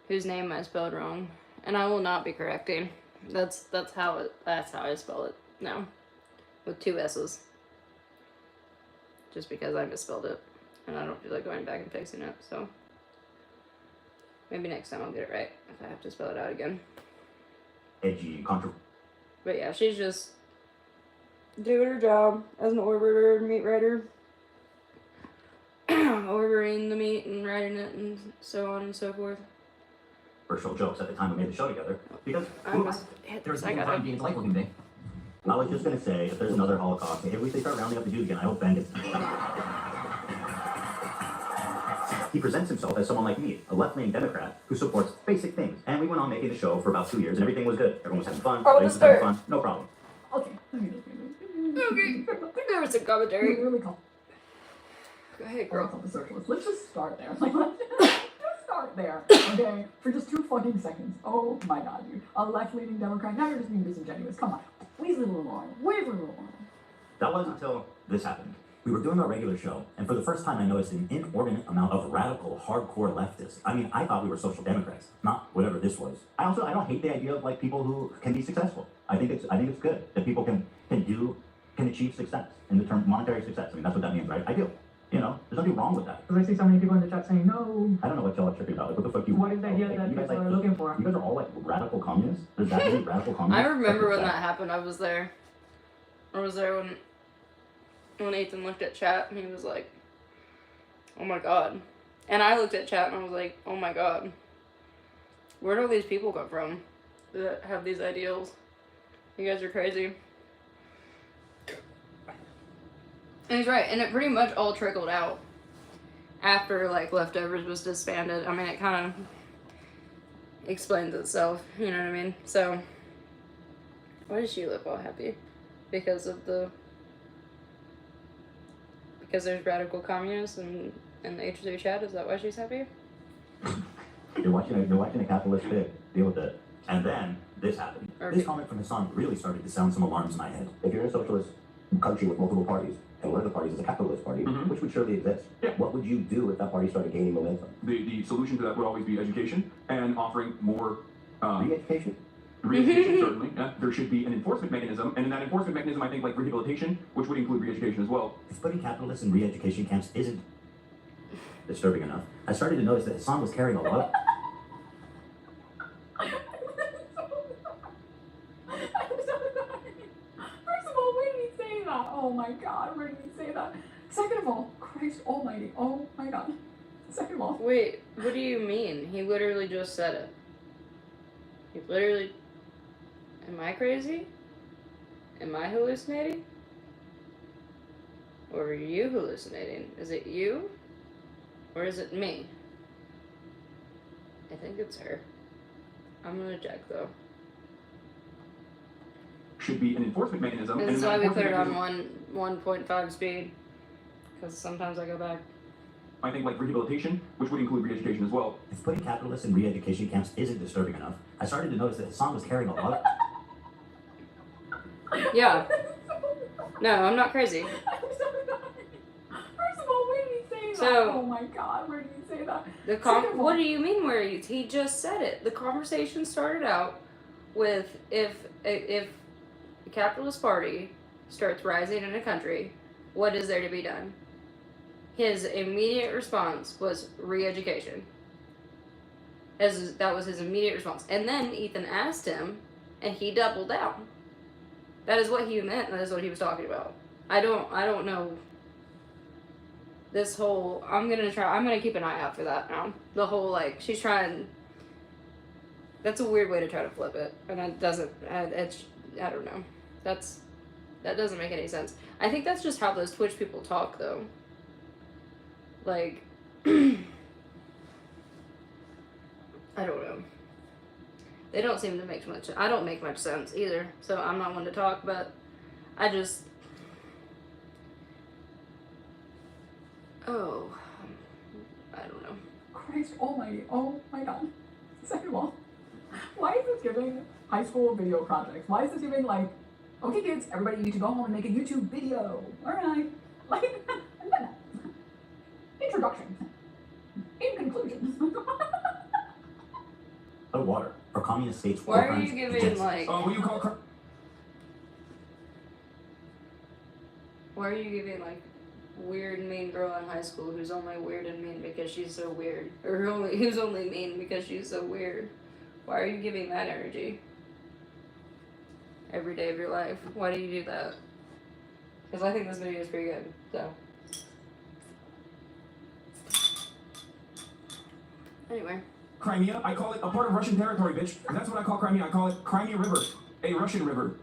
whose name I spelled wrong, and I will not be correcting. That's how I spell it now, with 2 S's. Just because I misspelled it, and I don't feel like going back and fixing it. So maybe next time I'll get it right if I have to spell it out again. edgy controversy. But yeah, she's just doing her job as an arbiter and meat writer. Ordering the meat and writing it and so on and so forth. Commercial jokes at the time we made the show together, because I must hit There's this. I people gotta. being delightful today. I was just gonna say, if there's another Holocaust, if they start rounding up the Jews again, I hope Ben gets. He presents himself as someone like me, a left-wing Democrat who supports basic things. And we went on making the show for about 2 years, and everything was good. Everyone was having fun. Oh, audience was having fun. No problem. Okay. Okay. There was some commentary. Really call. Go ahead, Girl, girl. the socialists. Let's just start there. Like, let's just start there. Okay, for just 2 fucking seconds. Oh my god, dude. A left-leaning Democrat. Now you're just being disingenuous. Come on. Please leave it alone. Leave it alone. That wasn't until this happened. We were doing our regular show, and for the first time I noticed an inordinate amount of radical, hardcore leftists. I mean, I thought we were social democrats, not whatever this was. I don't hate the idea of like people who can be successful. I think it's good that people can achieve success in the term monetary success. I mean, that's what that means, right? I do. You know, there's nothing wrong with that. Because I see so many people in the chat saying no. I don't know what y'all are tripping about. Like, what the fuck you? What is the idea that you guys people are looking for? You guys are all like radical communists. There's that many radical I communists. remember when that happened. I was there. I was there when Ethan looked at chat and he was like, "Oh my god," and I looked at chat and I was like, "Oh my god, where do all these people come from that have these ideals? You guys are crazy." And he's right, and it pretty much all trickled out after like Leftovers was disbanded. I mean, it kind of explains itself, you know what I mean? So, why does she look all happy? Because there's radical communists in the H3 chat. Is that why she's happy? You're watching a capitalist pig. Deal with it. And then this happened. This comment from Hasan really started to sound some alarms in my head. If you're in a socialist country with multiple parties, and one of the parties is a capitalist party, which would surely exist, what would you do if that party started gaining momentum? The solution to that would always be education and offering more Re-education. re-education, certainly. Yeah, there should be an enforcement mechanism, and in that enforcement mechanism, I think like rehabilitation, which would include re-education as well. If putting capitalists in re-education camps isn't disturbing enough, I started to notice that Hasan was carrying a lot. First of all, where did he say that? Oh my god, where did he say that? Second of all, Christ almighty, oh my god. Second of all, Wait, what do you mean? He literally just said it. He literally... Am I crazy? Am I hallucinating? Or are you hallucinating? Is it you? Or is it me? I think it's her. I'm gonna check though. Should be an enforcement mechanism. This and is in that why we put enforcement it on 1.5 speed. Because sometimes I go back. I think like rehabilitation, which would include re-education as well. If putting capitalists in re-education camps isn't disturbing enough, I started to notice that Hasan was carrying a lot. Yeah. No, I'm not crazy. I'm so sorry. First of all, where did he say that? So- Oh my god, where did he say that? The Second of all- What do you mean where he just said it? The conversation started out with if the capitalist party starts rising in a country, what is there to be done? His immediate response was re-education. That was his immediate response. And then Ethan asked him, and he doubled down. That is what he meant. That is what he was talking about. I don't know. This whole, I'm gonna keep an eye out for that now. The whole, like, she's trying, that's a weird way to try to flip it. And it doesn't, I don't know. That doesn't make any sense. I think that's just how those Twitch people talk, though. Like, I don't know. They don't seem to make much, I don't make much sense either. So I'm not one to talk, but I just, Oh, I don't know. Christ almighty, oh my god. Second of all, why is this giving high school video projects? Why is this giving like, okay kids, everybody you need to go home and make a YouTube video. Alright. Like, and then introduction. In conclusion. Of water for communist states. Why are crimes you giving against- like? What do you call? Why are you giving like weird mean girl in high school who's only weird and mean because she's so weird, or who's only mean because she's so weird? Why are you giving that energy every day of your life? Why do you do that? Because I think this video is pretty good. So anyway. Crimea, I call it a part of Russian territory, bitch. That's what I call Crimea. I call it Crimea River, a Russian river.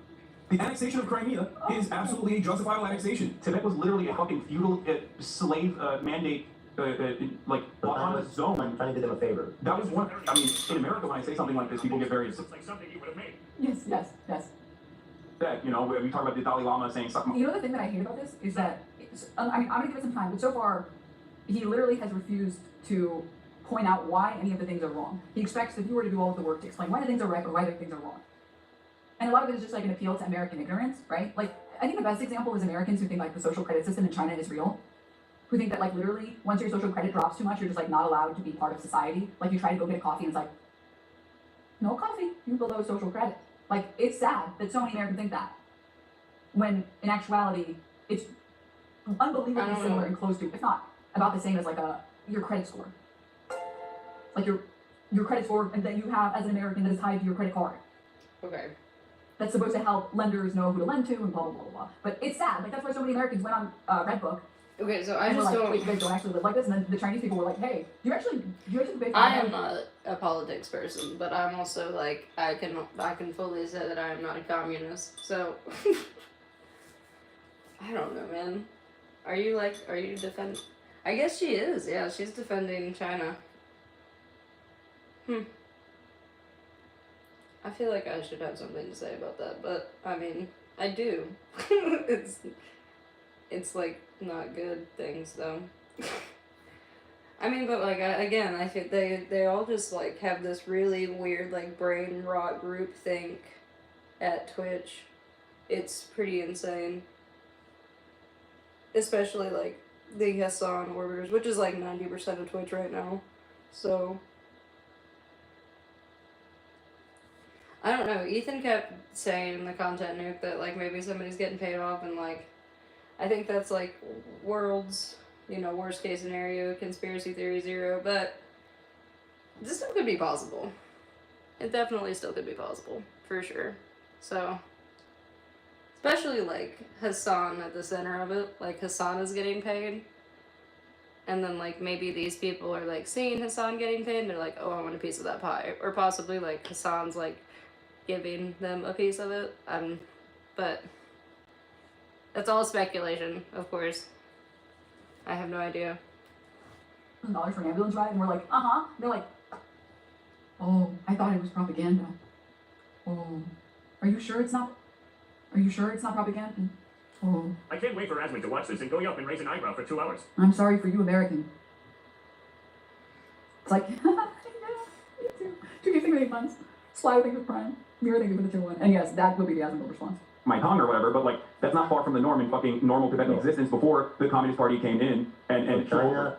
The annexation of Crimea is absolutely a justifiable annexation. Tibet was literally a fucking feudal slave mandate, like autonomous zone. I'm trying to do them a favor. That was one. I mean, in America, when I say something like this, people get very It's like something you would have made. Yes. upset. You know, we talk about the Dalai Lama saying something. You know the thing that I hate about this is that I'm gonna give it some time, but so far he literally has refused to point out why any of the things are wrong. He expects the viewer to do all of the work to explain why the things are right or why the things are wrong. And a lot of it is just like an appeal to American ignorance, right? Like, I think the best example is Americans who think like the social credit system in China is real. Who think that like literally once your social credit drops too much, you're just like not allowed to be part of society. Like you try to go get a coffee and it's like, no coffee, you below social credit. Like it's sad that so many Americans think that. When in actuality, it's unbelievably similar and close to, if not about the same as like your credit score. Like your credit score that you have as an American that is tied to your credit card. Okay. That's supposed to help lenders know who to lend to and blah, blah, blah, blah. But it's sad. Like, that's why so many Americans went on Redbook. Okay, so I And were just like, don't. wait, you guys don't actually live like this? And then the Chinese people were like, hey, do you actually pay for I am not a politics person, but I'm also like I can fully say that I am not a communist. So I don't know, man. Are you defend? I guess she is. Yeah, she's defending China. I feel like I should have something to say about that, but I mean, I do. It's like not good things though. I mean, but like again, I think they all just like have this really weird like brain rot group think at Twitch. It's pretty insane. Especially like the Hasan orders, which is like 90% of Twitch right now. So I don't know. Ethan kept saying in the content nuke that like maybe somebody's getting paid off, and like I think that's like world's, worst case scenario, conspiracy theory 0, but this still could be possible. It definitely still could be possible, for sure. So especially like Hasan at the center of it, like Hasan is getting paid. And then like maybe these people are like seeing Hasan getting paid and they're like, oh, I want a piece of that pie. Or possibly like Hasan's like giving them a piece of it. But that's all speculation, of course. I have no idea. $1,000 for an ambulance ride, and we're like, They're like, oh, I thought it was propaganda. Oh, are you sure it's not? Are you sure it's not propaganda? Oh, I can't wait for Asmik to watch this and go up and raise an eyebrow for 2 hours. I'm sorry for you, American. It's like, yeah, me too. 2 things months. Sly things with Prime. Mirror things with the 2-1. And yes, that would be the Asmik response. My tongue or whatever, but like that's not far from the norm in fucking normal Tibetan existence before the Communist Party came in and China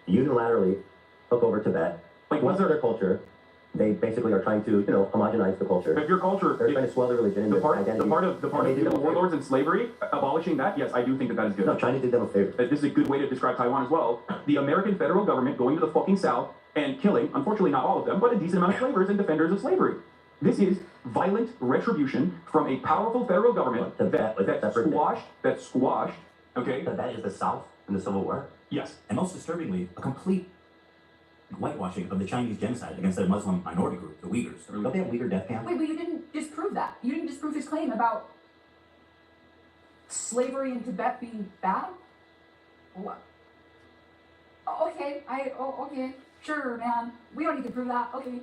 unilaterally took over Tibet. Like, What's their culture? They basically are trying to, homogenize the culture. If your culture, They're trying to swell the religion and the their part identity. of the warlords and slavery, abolishing that, yes, I do think that is good. No, China did them a favor. This is a good way to describe Taiwan as well. The American federal government going to the fucking south and killing, unfortunately not all of them, but a decent amount of slavers and defenders of slavery. This is violent retribution from a powerful federal government that squashed, okay? That is the South in the Civil War. Yes. And most disturbingly, a complete whitewashing of the Chinese genocide against their Muslim minority group, the Uyghurs. Don't they have Uyghur death camps? Wait, but you didn't disprove that. You didn't disprove his claim about slavery in Tibet being bad? What? Oh, okay. Okay. Sure, man. We don't need to prove that. Okay.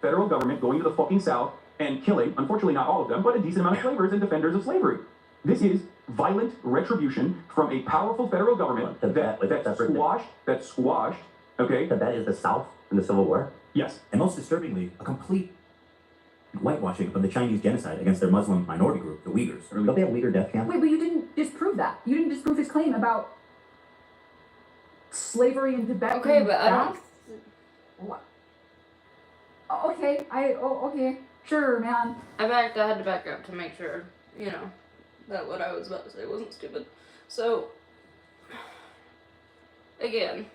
Federal government going to the fucking south and killing, unfortunately not all of them, but a decent amount of slavers and defenders of slavery. This is violent retribution from a powerful federal government that squashed, okay? Tibet is the South in the Civil War. Yes. And most disturbingly, a complete whitewashing of the Chinese genocide against their Muslim minority group, the Uyghurs. Don't they have Uyghur death camps? Wait, but you didn't disprove that. You didn't disprove his claim about slavery in Tibet. Okay, but I don't. What? Okay, okay, sure, man. I had to back up to make sure, you know, that what I was about to say wasn't stupid. So, again.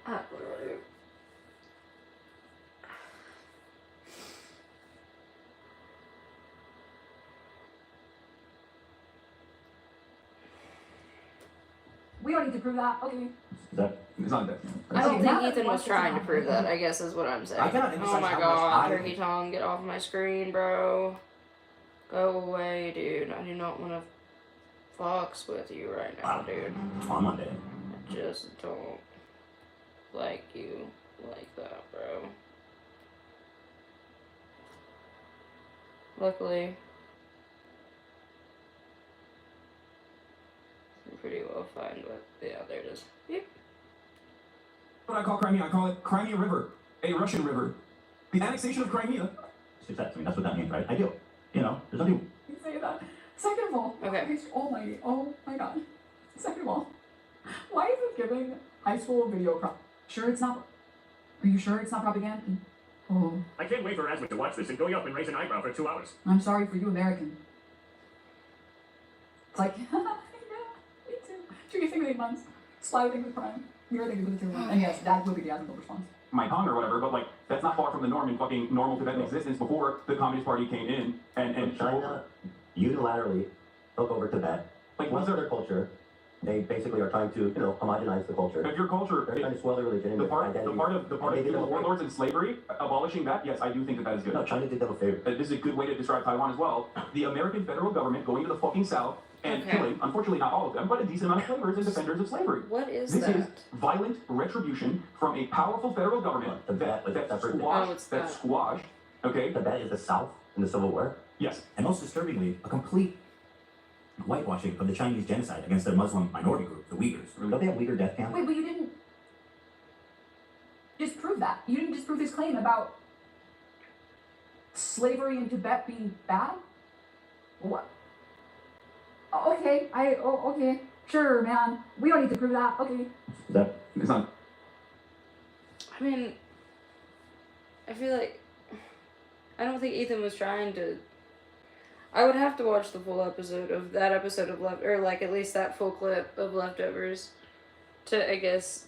Literally. We don't need to prove that. Okay. It's not that. I don't Okay, now think that Ethan we was watched trying to this prove one, that, I guess is what I'm saying. I cannot emphasize Oh my how god, much Turkey Tongue, get off my screen, bro. Go away, dude. I do not want to fox with you right now, dude. On Monday. I just don't like you like that, bro. Luckily, I'm pretty well fine, but yeah, there it is. Yep. What I call Crimea, I call it Crimea River, a Russian river. The annexation of Crimea. Success. I mean, that's what that means, right? Ideal. You know, there's nothing. You say that. Second of all, Okay. Christ almighty, oh my god. Second of all, why is this giving high school video Sure it's not. Are you sure it's not propaganda? Oh, I can't wait for Asmik to watch this and go up and raise an eyebrow for 2 hours. I'm sorry for you, American. It's like, yeah, me too. Should you think of 8 months? Sliding with crime. You're thinking with the 2 months. And yes, that will be the Asmik response. My tongue or whatever, but like that's not far from the norm in fucking normal Tibetan existence before the Communist Party came in and China unilaterally took over Tibet. Like, What's their culture? They basically are trying to, homogenize the culture. If your culture, They're trying to swell their religion. the their part identity. of warlords and slavery, abolishing that, yes, I do think that is good. No, China did them a favor. This is a good way to describe Taiwan as well. The American federal government going to the fucking south and killing, unfortunately not all of them, but a decent amount of slavers and defenders of slavery. What is This that? is violent retribution from a powerful federal government that squashed, okay? Tibet is the South in the Civil War. Yes. And most disturbingly, a complete whitewashing of the Chinese genocide against their Muslim minority group, the Uyghurs. Don't they have Uyghur death camps? Wait, but you didn't disprove that. You didn't disprove his claim about slavery in Tibet being bad? What? Okay, okay, sure, man. We don't need to prove that. Okay. It's not. I mean, I feel like I don't think Ethan was trying to. I would have to watch the full episode of or like at least that full clip of Leftovers to, I guess,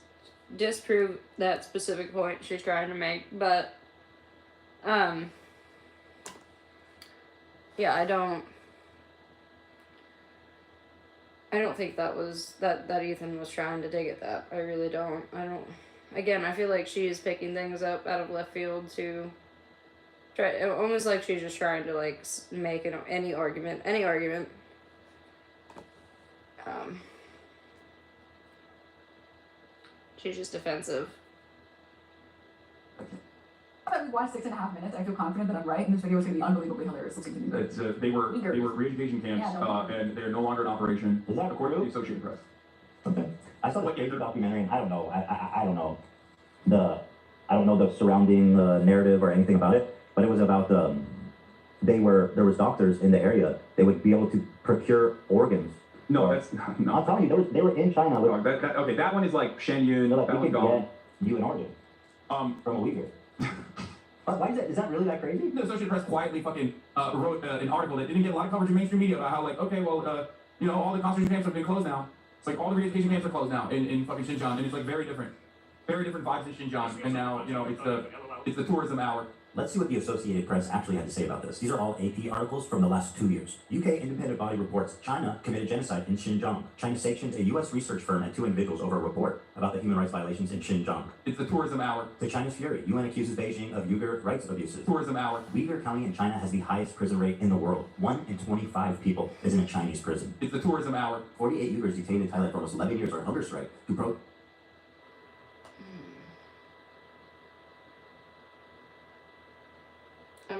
disprove that specific point she's trying to make. But, yeah, I don't think that was that Ethan was trying to dig at that. I really don't. Again, I feel like she is picking things up out of left field to try, almost like she's just trying to like make any argument. She's just defensive. I've watched 6.5 minutes. I feel confident that I'm right, and this video is going to be unbelievably hilarious. Listen to me. It's, they were re-education camps, and they're no longer in operation. Is that according to the Associated Press? Okay. I saw the Gator documentary, and I don't know. I don't know the surrounding narrative or anything about it, but it was about there was doctors in the area. They would be able to procure organs. No, or, that's no. I'm telling you, they were in China. With, okay, that one is like Shen Yun. like, That we one's could gone. get you an organ. From a Uyghur. Why is that really that crazy? The Associated Press quietly fucking wrote an article that didn't get a lot of coverage in mainstream media about how, like, okay, well, all the concentration camps have been closed now. It's like all the re-education camps are closed now in fucking Xinjiang, and it's like very different vibes in Xinjiang, and now it's the tourism hour. Let's see what the Associated Press actually had to say about this. These are all AP articles from the last 2 years. UK independent body reports China committed genocide in Xinjiang. China sanctioned a US research firm and 2 individuals over a report about the human rights violations in Xinjiang. It's the tourism hour. To China's fury, UN accuses Beijing of Uyghur rights abuses. Tourism hour. Uyghur County in China has the highest prison rate in the world. 1 in 25 people is in a Chinese prison. It's the tourism hour. 48 Uyghurs detained in Thailand for almost 11 years are on hunger strike who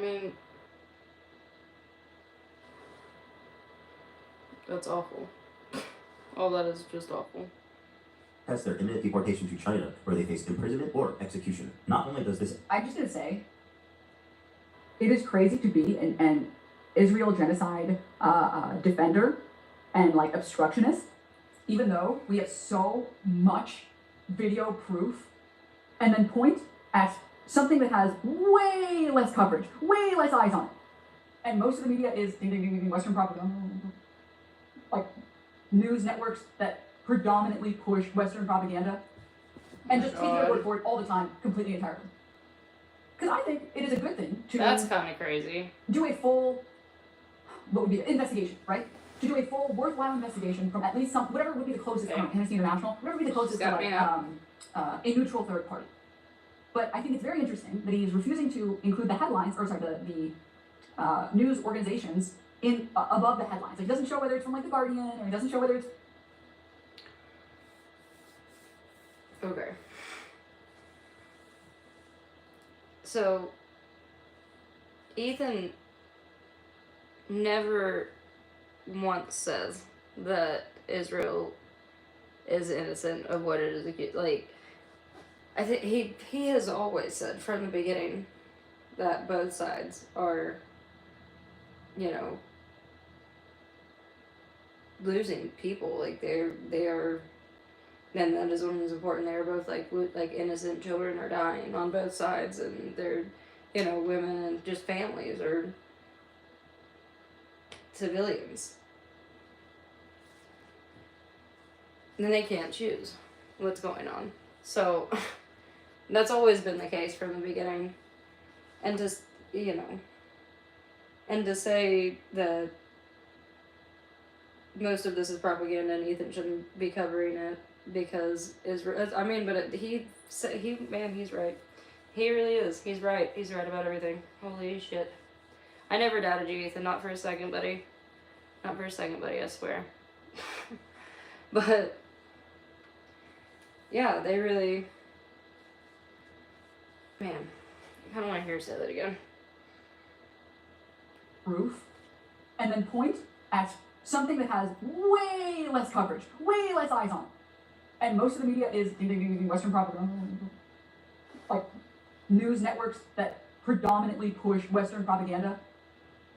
mean, that's awful. All that is just awful. That's their imminent deportation to China, where they face imprisonment or execution. Not only does this I'm just gonna say, it is crazy to be an Israel genocide defender and like obstructionist, even though we have so much video proof, and then point at something that has way less coverage, way less eyes on it, and most of the media is ding ding ding ding Western propaganda, like news networks that predominantly push Western propaganda, and just take their word for it all the time, completely entirely. Because I think it is a good thing to That's kind of crazy. do a full, what would be investigation, right? To do a full worthwhile investigation from at least some, whatever would be the closest, I don't know, Amnesty International, whatever would be the closest to like a neutral third party. But I think it's very interesting that he's refusing to include the headlines, or sorry, the news organizations in above the headlines. Like, he doesn't show whether it's from like the Guardian, or he doesn't show whether it's. Okay. So, Ethan never once says that Israel is innocent of what it is accused. Like, I think he has always said from the beginning that both sides are, you know, losing people. Like, they are. And that is what is important. They're both like innocent children are dying on both sides, and they're, you know, women and just families or civilians. And they can't choose what's going on. So that's always been the case from the beginning. And just, you know, and to say that most of this is propaganda and Ethan shouldn't be covering it because Israel, I mean, but he's right. He really is. He's right. He's right about everything. Holy shit. I never doubted you, Ethan. Not for a second, buddy. Not for a second, buddy, I swear. But, yeah, they really, man, I kind of want to hear her say that again. Proof, and then point at something that has way less coverage, way less eyes on it. And most of the media is ding ding ding ding Western propaganda, like news networks that predominantly push Western propaganda,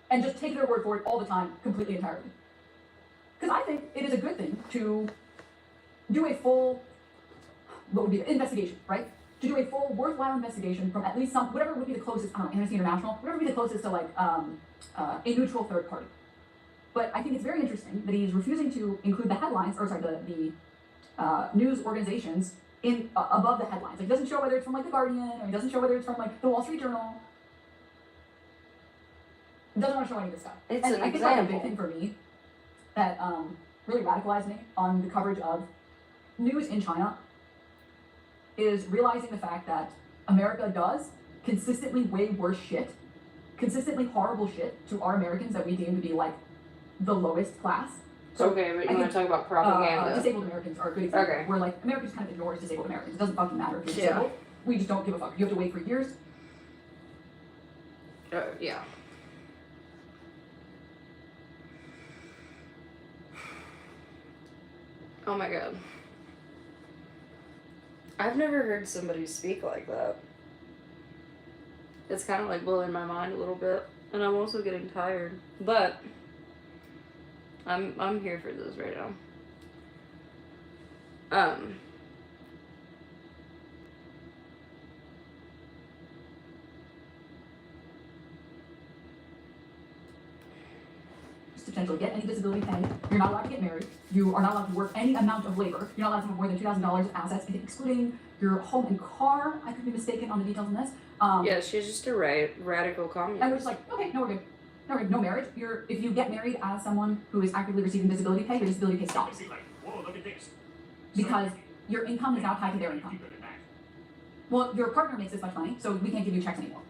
and just take their word for it all the time, completely entirely. Because I think it is a good thing to do a full, what would be investigation, right? To do a full worthwhile investigation from at least some, whatever would be the closest, I don't know, Amnesty International, whatever would be the closest to like a neutral third party. But I think it's very interesting that he's refusing to include the headlines, or sorry, the news organizations in above the headlines. Like, he doesn't show whether it's from like the Guardian, or he doesn't show whether it's from like the Wall Street Journal. He doesn't want to show any of this stuff. It's and an I think like a example. big thing for me that really radicalized me on the coverage of news in China is realizing the fact that America does consistently way worse shit, consistently horrible shit to our Americans that we deem to be like the lowest class. So Okay, but I you want think, to talk about propaganda. disabled Americans are a good example. Okay. Where like America just kind of ignores disabled Americans. It doesn't fucking matter if you're Yeah. disabled. We just don't give a fuck. You have to wait for years. Yeah. Oh my god. I've never heard somebody speak like that. It's kind of like blowing my mind a little bit, and I'm also getting tired. But I'm here for this right now. To potentially get any disability pay. You're not allowed to get married. You are not allowed to work any amount of labor. You're not allowed to have more than $2,000 of assets, excluding your home and car. I could be mistaken on the details on this. Yeah, she's just a radical communist. And we're just like, okay, no, we're good. No, we're good. No marriage. If you get married as someone who is actively receiving disability pay, your disability pay stops. Whoa, look at this. Because your income is now tied to their income. Well, your partner makes this much money, so we can't give you checks anymore.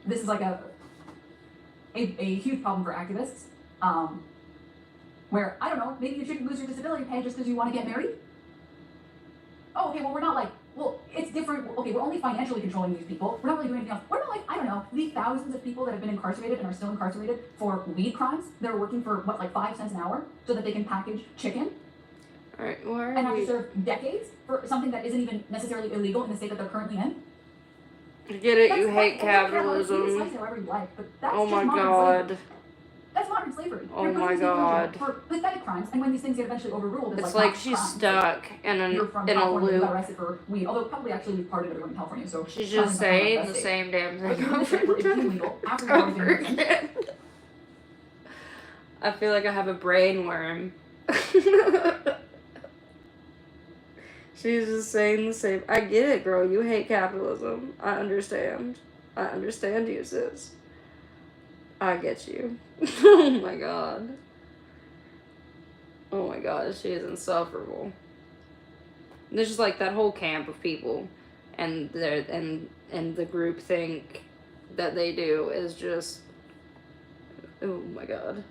This is like a huge problem for activists. Where, I don't know, maybe you shouldn't lose your disability pay just because you want to get married? Oh, okay, well, we're not like well, it's different. Okay, we're only financially controlling these people. We're not really doing anything else. What about, like, I don't know, the thousands of people that have been incarcerated and are still incarcerated for weed crimes that are working for, what, like 5 cents an hour so that they can package chicken Alright, why and are have to we... serve decades for something that isn't even necessarily illegal in the state that they're currently in? I get it, you That's- hate I don't care how you capitalism. slice it however you like, but that's Oh just my modern god. slavery. That's modern slavery. Oh You're putting my these people in jail god. for pathetic crimes, and when these things get eventually overruled, It's like like not she's crimes. stuck in You're from a California, you got loop. arrested for weed, although probably actually we parted everyone in California, so She's California's just not one of saying best the states. same damn But thing in this state where it became legal, after the over law became again. I feel like I have a brain worm. She's just saying the same. I get it, girl. You hate capitalism. I understand. I understand you, sis. I get you. Oh my god. Oh my god, she is insufferable. There's just like that whole camp of people, and the group think that they do is just. Oh my god.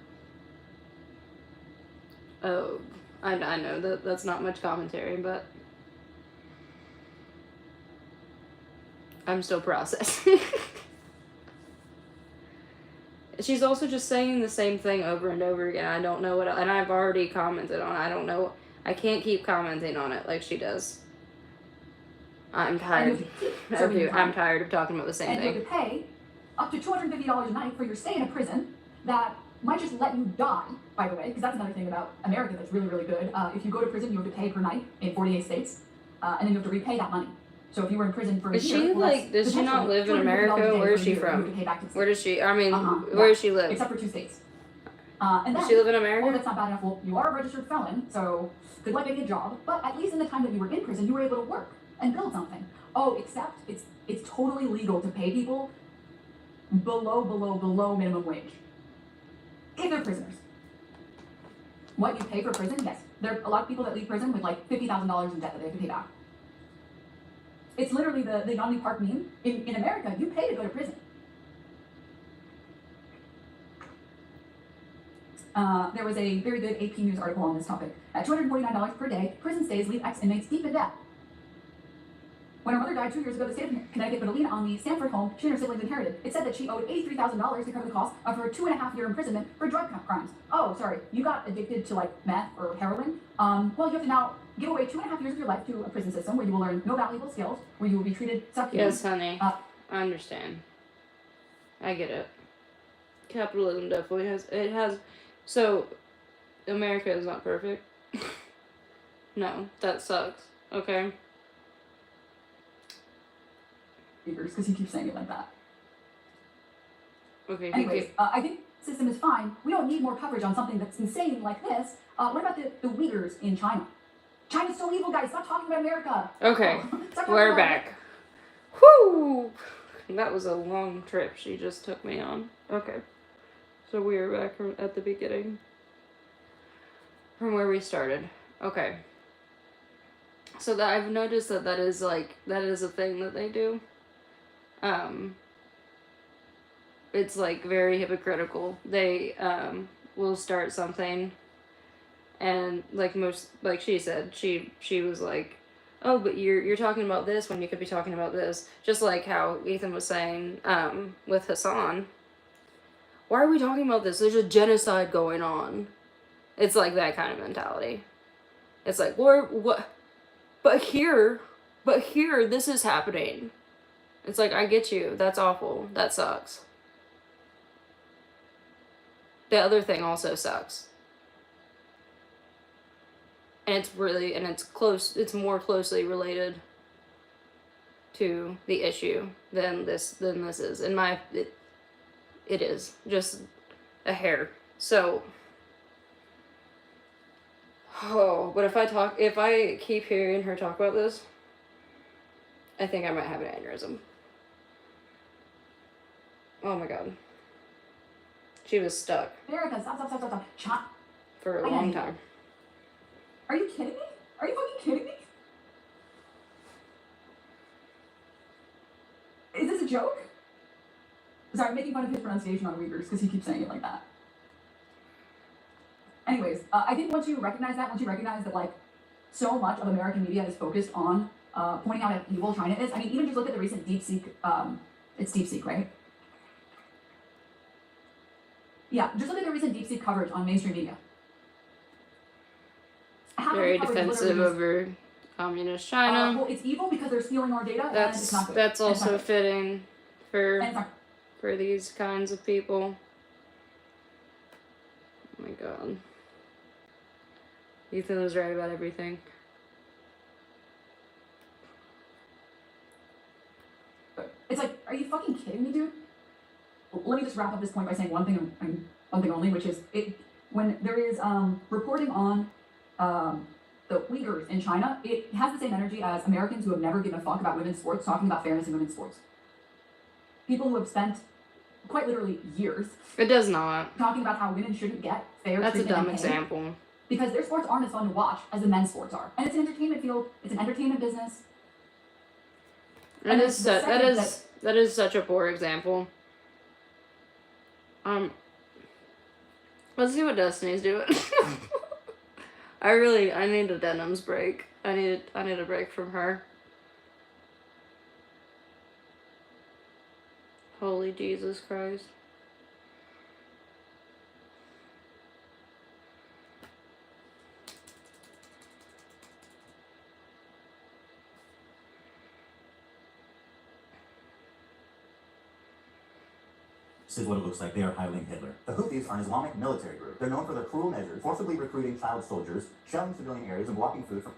Oh, I know that's not much commentary, but I'm still processing. She's also just saying the same thing over and over again. I don't know what, and I've already commented on it. I don't know. I can't keep commenting on it like she does. I'm tired. I'm tired of talking about the same and you have thing. to pay up to $250 a night for your stay in a prison that might just let you die, by the way, because that's another thing about America that's really, really good. If you go to prison, you have to pay per night in 48 states, and then you have to repay that money. So if you were in prison for a Is year, she well, that's like, does she not potentially live in $250 a America? day Where for is a she year you have to from? pay back to the Where state. does she, I mean, Yeah. where does she live? Except for 2 states. And Does then, she live in oh, America? that's not bad enough. Well, you are a registered felon, so good luck getting a job. But at least in the time that you were in prison, you were able to work and build something. Oh, except it's totally legal to pay people below minimum wage if they're prisoners. What you pay for prison, yes. There are a lot of people that leave prison with like $50,000 in debt that they have to pay back. It's literally the Yonley Park meme. In America, you pay to go to prison. There was a very good AP News article on this topic. At $249 per day, prison stays leave ex-inmates deep in debt. When her mother died 2 years ago, the state of Connecticut put a lien on the Stanford home she and her siblings inherited. It said that she owed $83,000 to cover the cost of her 2.5-year imprisonment for drug crimes. Oh, sorry, you got addicted to like meth or heroin? Well, you have to now give away 2.5 years of your life to a prison system where you will learn no valuable skills, where you will be treated subhumanly. Yes, honey. I understand. I get it. Capitalism definitely has, so, America is not perfect. No, that sucks. Okay? Because he keeps saying it like that. Okay, Anyways, I think the system is fine. We don't need more coverage on something that's insane like this. What about the Uyghurs in China? China's so evil, guys. Stop talking about America. Okay, Stop talking we're about back. Whoo! That was a long trip she just took me on. Okay. So we are back at the beginning. From where we started. Okay. So that I've noticed that is a thing that they do. It's like very hypocritical. They will start something, and like she said, she was like, oh, but you're talking about this when you could be talking about this. Just like how Ethan was saying with Hasan. Why are we talking about this? There's a genocide going on. It's like that kind of mentality. It's like, what? But here, this is happening. It's like, I get you. That's awful. That sucks. The other thing also sucks. And it's more closely related to the issue than this is. It is just a hair. So, but if I keep hearing her talk about this, I think I might have an aneurysm. Oh my god. She was stuck. America, stop. For a long time. Are you kidding me? Are you fucking kidding me? Is this a joke? Sorry, I'm making fun of his pronunciation on Uyghurs because he keeps saying it like that. Anyways, I think once you recognize that like so much of American media is focused on pointing out how evil China is. I mean, even just look at the recent DeepSeek. It's DeepSeek, right? Yeah, just look at the recent DeepSeek coverage on mainstream media. Half of the Very coverage is defensive literally over communist China. well, it's evil because they're stealing our data, and it's not good. That's And it's not also good. fitting for And it's not for these kinds of people. Oh my god. Ethan was right about everything. It's like, are you fucking kidding me, dude? Let me just wrap up this point by saying one thing and one thing only, which is when there is reporting on the Uyghurs in China, it has the same energy as Americans who have never given a fuck about women's sports talking about fairness in women's sports. People who have spent quite literally years It does not. talking about how women shouldn't get fair That's a treatment dumb and pay example. because their sports aren't as fun to watch as the men's sports are, and it's an entertainment field. It's an entertainment business. That And is the second that is such a poor example. Let's see what Destiny's doing. I need a denims break. I need a break from her. Holy Jesus Christ. This is what it looks like. They are hiring Hitler. The Houthis are an Islamic military group. They're known for their cruel measures, forcibly recruiting child soldiers, shelling civilian areas, and blocking food from...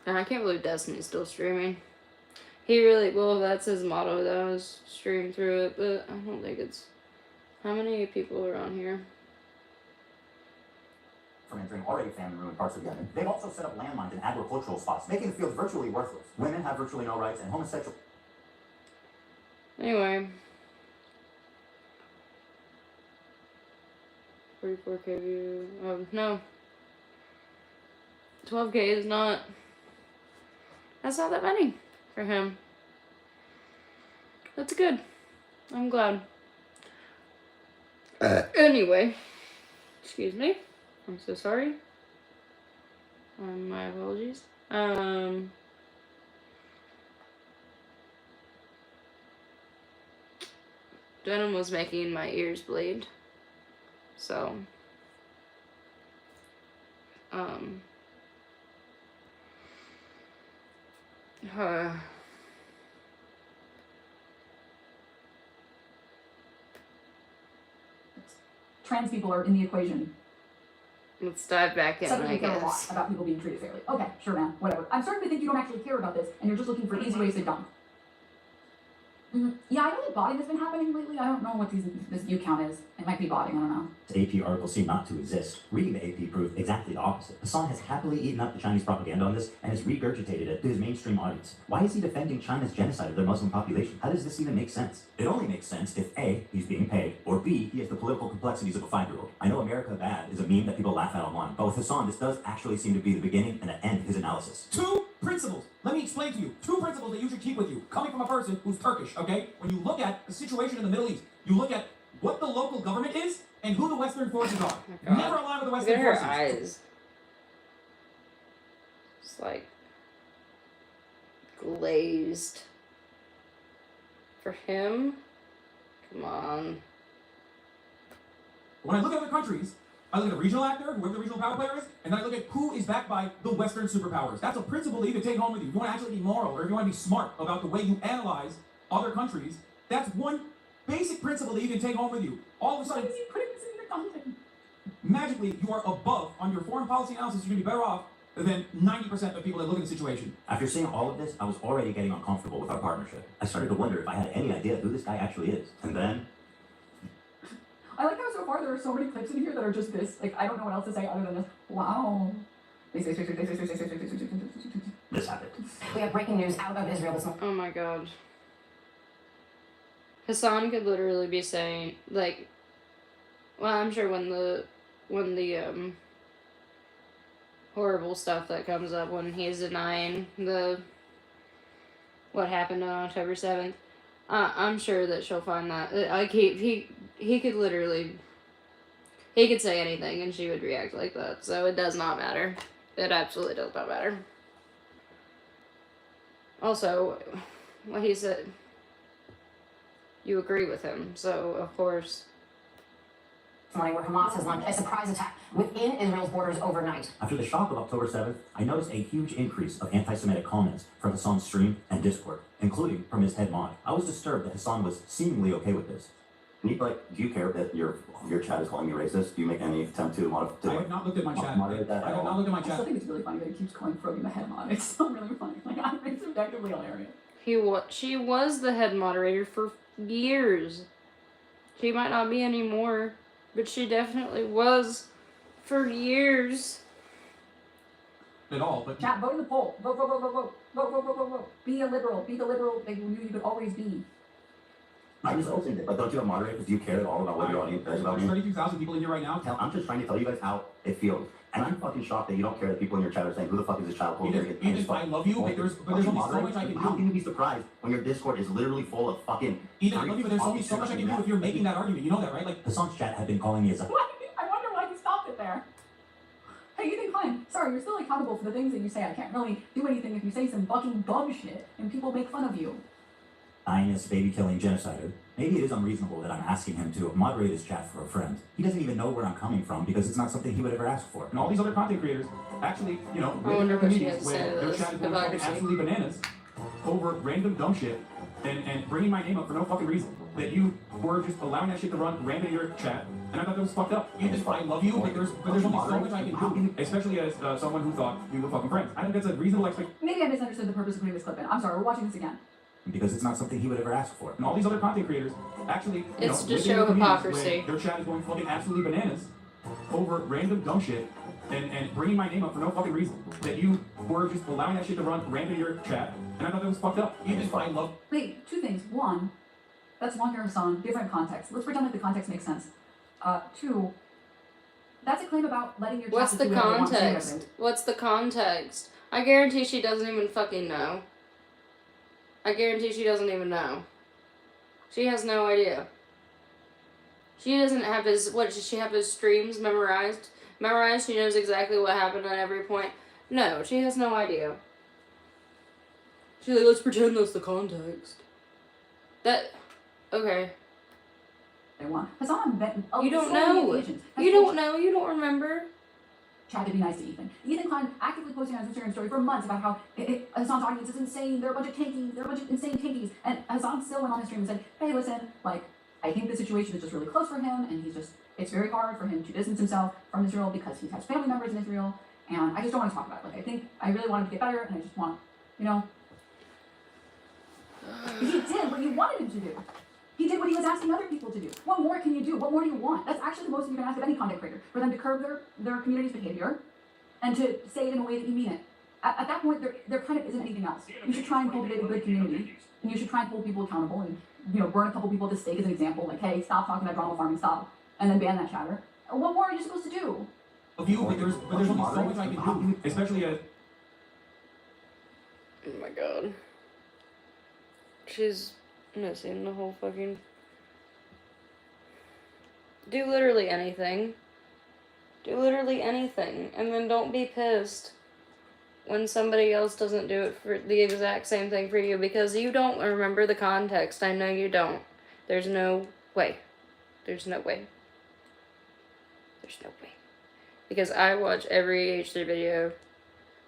And I can't believe Destiny's still streaming. He really, well, that's his motto, that was stream through it, but I don't think it's... How many people are on here? from entering already famine-ruined parts of Yemen. They've also set up landmines in agricultural spots, making the fields virtually worthless. Women have virtually no rights, and homosexual... Anyway. 44K view. No. 12K is not... That's not that many for him. That's good. I'm glad. Anyway. Excuse me. I'm so sorry. My apologies. Denim was making my ears bleed. So. Trans people are in the equation. Let's dive back in, Suddenly I you care a lot guess. about people being treated fairly. Okay, sure, man, whatever. I'm starting to think you don't actually care about this, and you're just looking for easy ways to dump. Yeah, I know that botting has been happening lately. I don't know what this view count is. It might be botting, I don't know. AP articles seem not to exist. Reading the AP proved exactly the opposite. Hasan has happily eaten up the Chinese propaganda on this and has regurgitated it to his mainstream audience. Why is he defending China's genocide of their Muslim population? How does this even make sense? It only makes sense if A, he's being paid, or B, he has the political complexities of a 5-year-old. I know America Bad is a meme that people laugh at online, but with Hasan, this does actually seem to be the beginning and the end of his analysis. Two principles. Let me explain to you. Two principles that you should keep with you, coming from a person who's Turkish, okay? When you look at the situation in the Middle East, you look at what the local government is and who the Western forces are. God. Never align with the Look Western at her forces. eyes. It's like glazed. For him? Come on. When I look at other countries, I look at the regional actor, whoever the regional power player is, and then I look at who is backed by the Western superpowers. That's a principle that you can take home with you. If you want to actually be moral, or if you want to be smart about the way you analyze other countries, that's one basic principle that you can take home with you. All of a Why sudden, is he putting this in the content? magically, you are above on your foreign policy analysis. You're going to be better off than 90% of people that look at the situation. After seeing all of this, I was already getting uncomfortable with our partnership. I started to wonder if I had any idea who this guy actually is. And then... I like how so far there are so many clips in here that are just this. Like, I don't know what else to say other than this. Wow. this happened. We have breaking news out of Israel this morning. Oh my god. Hasan could literally be saying, like, well, I'm sure when the horrible stuff that comes up when he's denying what happened on October 7th, I'm sure that she'll find that. Like he could literally, he could say anything and she would react like that. So it does not matter. It absolutely does not matter. Also, what he said, you agree with him, so of course. Morning where Hamas has launched a surprise attack within Israel's borders overnight. After the shock of October 7th, I noticed a huge increase of anti-Semitic comments from Hasan's stream and Discord, including from his head mod. I was disturbed that Hasan was seemingly okay with this. Do you care that your chat is calling you racist? Do you make any attempt to modify? I have not looked at my chat. Moderate that I at have not all? looked at my I still chat. think it's really funny that he keeps calling Frogan the head mod. It's still really funny. Like, it's objectively hilarious. She was the head moderator for years. She might not be anymore, but she definitely was for years. At all, but Chat, vote in the poll. Vote, vote, vote, vote, vote. Vote, vote, vote, vote, vote. Be a liberal. Be the liberal that you knew you could always be. I'm just open it, but don't you have moderators? Do you care at all about what your audience says about there's me? 32,000 people in here right now. I'm just trying to tell you guys how it feels. And I'm fucking shocked that you don't care that people in your chat are saying, who the fuck is this child? Ethan, I love you, but there's only so much I can How do. can you be surprised when your Discord is literally full of fucking... Ethan, I love you, but there's only so much I can do if you're making that argument. You know that, right? Like, Hasan's chat had been calling me a I wonder why he stopped it there. Hey, Ethan Klein, sorry, you're still accountable for the things that you say. I can't really do anything if you say some fucking dumb shit and people make fun of you. Zionist, baby-killing genocider. Maybe it is unreasonable that I'm asking him to moderate his chat for a friend. He doesn't even know where I'm coming from because it's not something he would ever ask for. and all these other content creators, actually, you know, I wonder what she communities has to where say to their this. chat is going fucking Hypocrisy. absolutely bananas over random dumb shit and bringing my name up for no fucking reason. That you were just allowing that shit to run random in your chat, and I thought that was fucked up. Ethan, I love you, but there's only so much I can do, especially as someone who thought we were fucking friends. I think that's a reasonable expectation. Maybe I misunderstood the purpose of putting this clip in. I'm sorry, we're watching this again. Because it's not something he would ever ask for. And all these other content creators, actually, you It's know, to within show their communities hypocrisy. where their chat is going fucking absolutely bananas over random dumb shit and bringing my name up for no fucking reason. That you were just allowing that shit to run random in your chat, and I thought that was fucked up. Ethan, I love. Wait, two things. One, that's one year song, different context. Let's pretend like the context makes sense. Two, that's a claim about letting your chat What's just the do whatever it wants to do, context? right? What's the context? I guarantee she doesn't even fucking know. I guarantee she doesn't even know. She has no idea. She doesn't have his, what, does she have his streams memorized? She knows exactly what happened at every point. No, she has no idea. She's like, let's pretend that's the context. Okay. They want. Hasan bet. You don't so many know. occasions has You told don't know, you don't remember. Chat to be nice to Ethan. Ethan Klein actively posting on his Instagram story for months about how Hasan's audience is insane. They're a bunch of tankies. They're a bunch of insane tankies. And Hasan still went on his stream and said, hey, listen, like, I think the situation is just really close for him, and it's very hard for him to distance himself from Israel because he has family members in Israel, and I just don't want to talk about it. Like, I think I really want him to get better, and I just want, you know. He did what you wanted him to do. He did what he was asking other people to do. What more can you do? What more do you want? That's actually the most you can ask of any content creator, for them to curb their community's behavior and to say it in a way that you mean it. At that point, there kind of isn't anything else. You should try and cultivate a good community, and you should try and hold people accountable and, you know, burn a couple people at the stake as an example, like, hey, stop talking about drama farming, stop, and then ban that chatter. What more are you supposed to do? Of you, but there's only so much I can do, especially as. Oh my god. She's missing the whole fucking... Do literally anything. Do literally anything. And then don't be pissed when somebody else doesn't do it for the exact same thing for you, because you don't remember the context. I know you don't. There's no way. There's no way. There's no way. Because I watch every H3 video,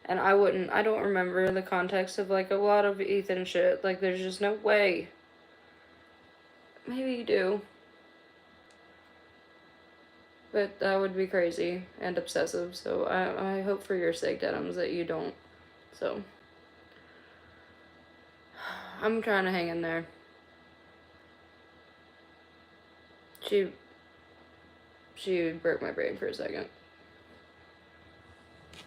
and I don't remember the context of, like, a lot of Ethan shit. Like, there's just no way. Maybe you do. But that would be crazy and obsessive, so I hope for your sake, Dedhams, that you don't. So, I'm trying to hang in there. She broke my brain for a second.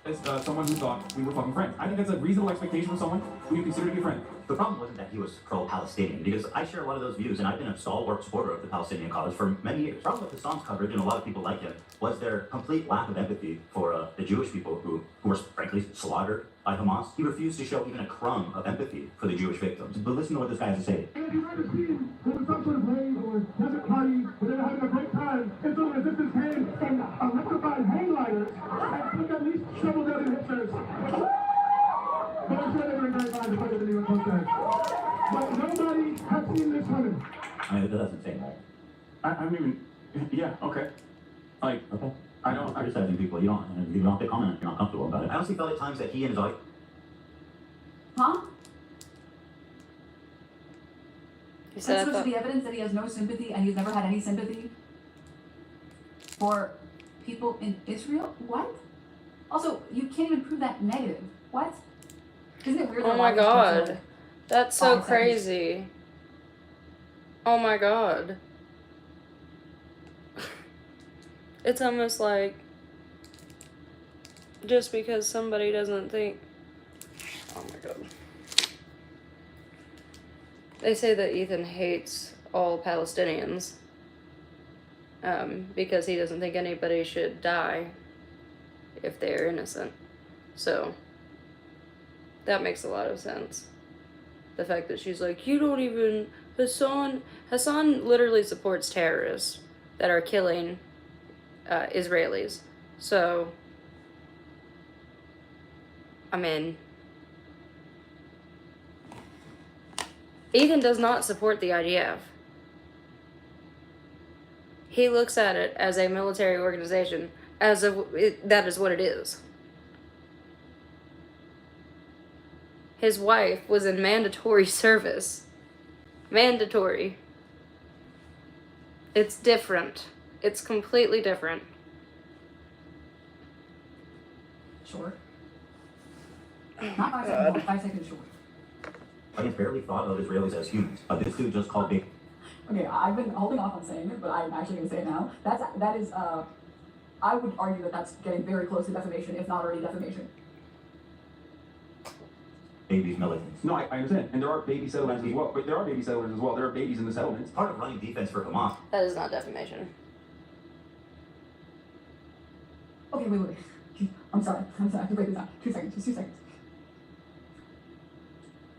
As someone who thought we were fucking friends. I think that's a reasonable expectation from someone who you consider to be a friend. The problem wasn't that he was pro-Palestinian, because I share a lot of those views, and I've been a stalwart supporter of the Palestinian cause for many years. The problem with Hassan's coverage, and a lot of people like him, was their complete lack of empathy for the Jewish people who were frankly slaughtered by Hamas. He refused to show even a crumb of empathy for the Jewish victims. But listen to what this guy has to say. And if you ever see who was some sort of rave or desert party where they were having a great time, and some resistance came and electrified hang gliders and took at least several dozen hipsters. But I'm sure they were very fine to put it in the New York Post. But nobody has seen this coming. I mean, that's insane, right? I don't even. Yeah. Okay. Like. Okay. I don't. Criticizing people, you don't have to comment if you're not comfortable about it. I honestly felt at times that he and his wife. Huh? He That's said supposed to be evidence that he has no sympathy and he's never had any sympathy for people in Israel? What? Also, you can't even prove that negative. What? Isn't it weird that Oh a my lot of these god. people- That's so 5 seconds. crazy. Oh my god. It's almost like just because somebody doesn't think. Oh my god. They say that Ethan hates all Palestinians because he doesn't think anybody should die if they're innocent. So that makes a lot of sense. The fact that she's like, you don't even, Hassan literally supports terrorists that are killing Israelis. So, I mean, Ethan does not support the IDF. He looks at it as a military organization, that is what it is. His wife was in mandatory service. Mandatory. It's different. It's completely different. Short. Not 5 seconds long, 5 seconds short. I barely thought of Israelis as humans. This dude just called me. Okay, I've been holding off on saying it, but I'm actually going to say it now. That is, I would argue that that's getting very close to defamation, if not already defamation. Babies militants. No, I understand. And there are baby settlements as well. But there are baby settlers as well. There are babies in the settlements. Part of running defense for Hamas. That is not defamation. Okay, wait. I'm sorry. I have to break this down. 2 seconds, just 2 seconds.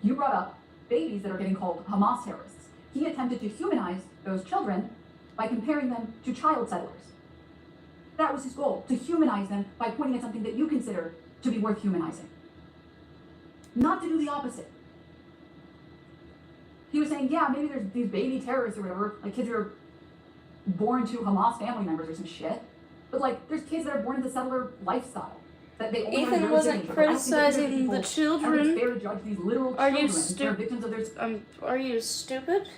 You brought up babies that are getting called Hamas terrorists. He attempted to humanize those children by comparing them to child settlers. That was his goal, to humanize them by pointing at something that you consider to be worth humanizing. Not to do the opposite. He was saying, yeah, maybe there's these baby terrorists or whatever, like kids who are born to Hamas family members or some shit. But like, there's kids that are born into settler lifestyle. That they only Ethan wasn't criticizing the children. It's fair to judge these literal Are children. you They're victims of their... Are you stupid?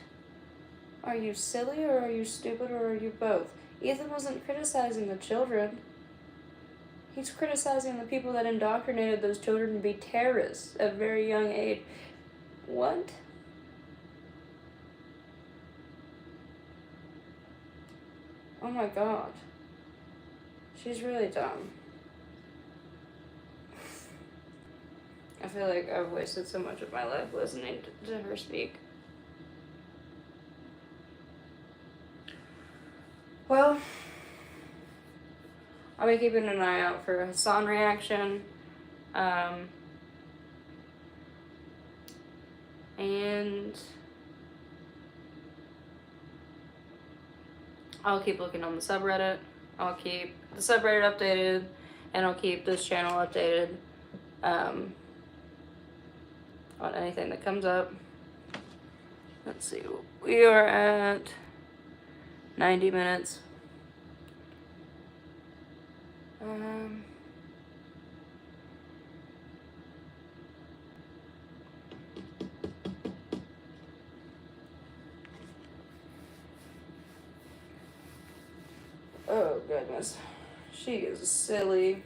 Are you silly, or are you stupid, or are you both? Ethan wasn't criticizing the children. He's criticizing the people that indoctrinated those children to be terrorists at a very young age. What? Oh my god. She's really dumb. I feel like I've wasted so much of my life listening to her speak. Well, I'll be keeping an eye out for a Hasan reaction. And I'll keep looking on the subreddit. I'll keep the subreddit updated, and I'll keep this channel updated on anything that comes up. Let's see, we are at 90 minutes. Oh goodness, she is silly.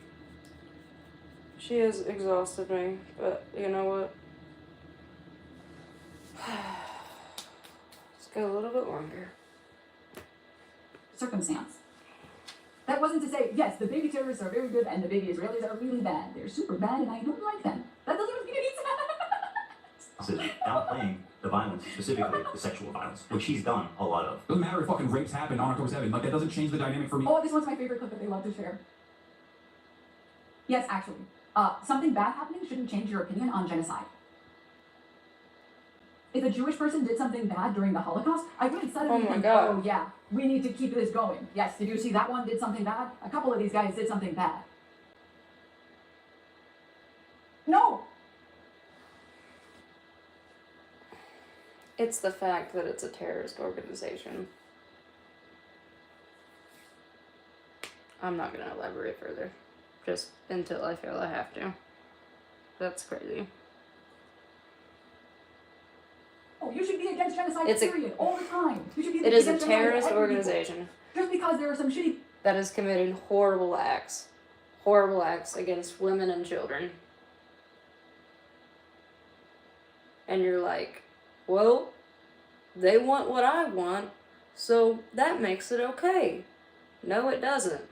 She has exhausted me, but you know what? Let's go a little bit longer. Circumstance. That wasn't to say, yes, the baby terrorists are very good and the baby Israelis are really bad. They're super bad and I don't like them. That doesn't mean it's Hamas is downplaying the violence, specifically the sexual violence, which he's done a lot of. Doesn't matter if fucking rapes happen on October 7th. Like, that doesn't change the dynamic for me. Oh, this one's my favorite clip that they love to share. Yes, actually. Something bad happening shouldn't change your opinion on genocide. If a Jewish person did something bad during the Holocaust, I wouldn't suddenly think, oh yeah, we need to keep this going. Yes, did you see that one did something bad? A couple of these guys did something bad. No! It's the fact that it's a terrorist organization. I'm not going to elaborate further. Just until I feel I have to. That's crazy. Oh, you should be against genocide, period, all the time. You should be it is a against terrorist genocide, organization. Just because there are some shitty... that is committing horrible acts. Horrible acts against women and children. And you're like, well, they want what I want, so that makes it okay. No, it doesn't.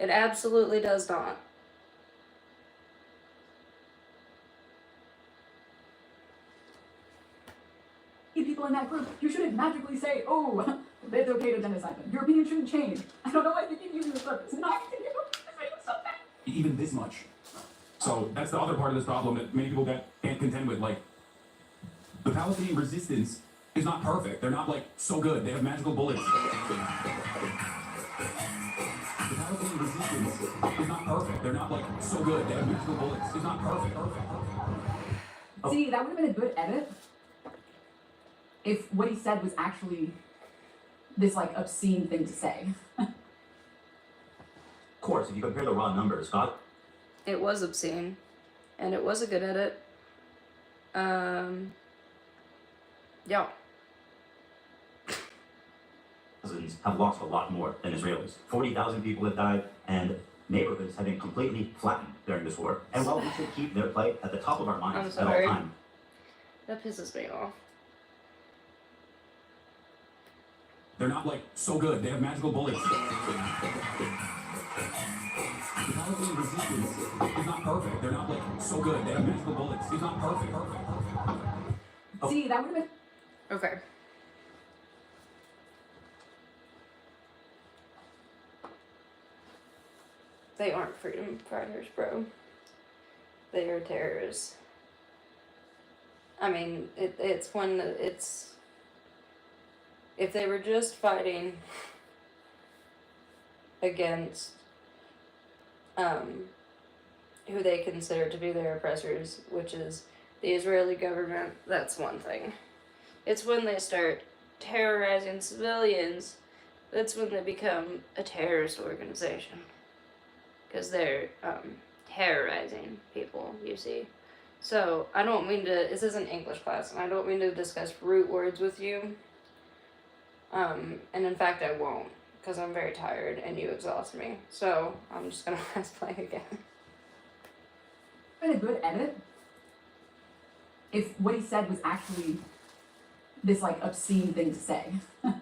It absolutely does not. people in that group, you shouldn't magically say, oh, it's okay to genocide them. Your opinion shouldn't change. I don't know why they keep using this purpose. Not to you. Even this much. So that's the other part of this problem that many people can't contend with. Like, the Palestinian resistance is not perfect. They're not, like, so good. They have magical bullets. The Palestinian resistance is not perfect. They're not, like, so good. They have magical bullets. It's not perfect. Oh. See, that would have been a good edit if what he said was actually this, like, obscene thing to say. Of course, if you compare the raw numbers, God... It was obscene, and it was a good edit. Yeah. have lost a lot more than Israelis. 40,000 people have died, and neighborhoods have been completely flattened during this war. And while we should keep their plight at the top of our minds at all times... That pisses me off. They're not, like, so good. They have magical bullets. The Palestinian resistance is not perfect. They're not, like, so good. They have magical bullets. It's not perfect. Oh. See, that would have been... Okay. They aren't freedom fighters, bro. They are terrorists. I mean, it's when it's... If they were just fighting against who they consider to be their oppressors, which is the Israeli government, that's one thing. It's when they start terrorizing civilians, that's when they become a terrorist organization. Because they're terrorizing people, you see. So, I don't mean to, this isn't English class, and I don't mean to discuss root words with you. And in fact I won't, because I'm very tired and you exhaust me. So, I'm just gonna let's play again. Been a good edit if what he said was actually this, like, obscene thing to say. Of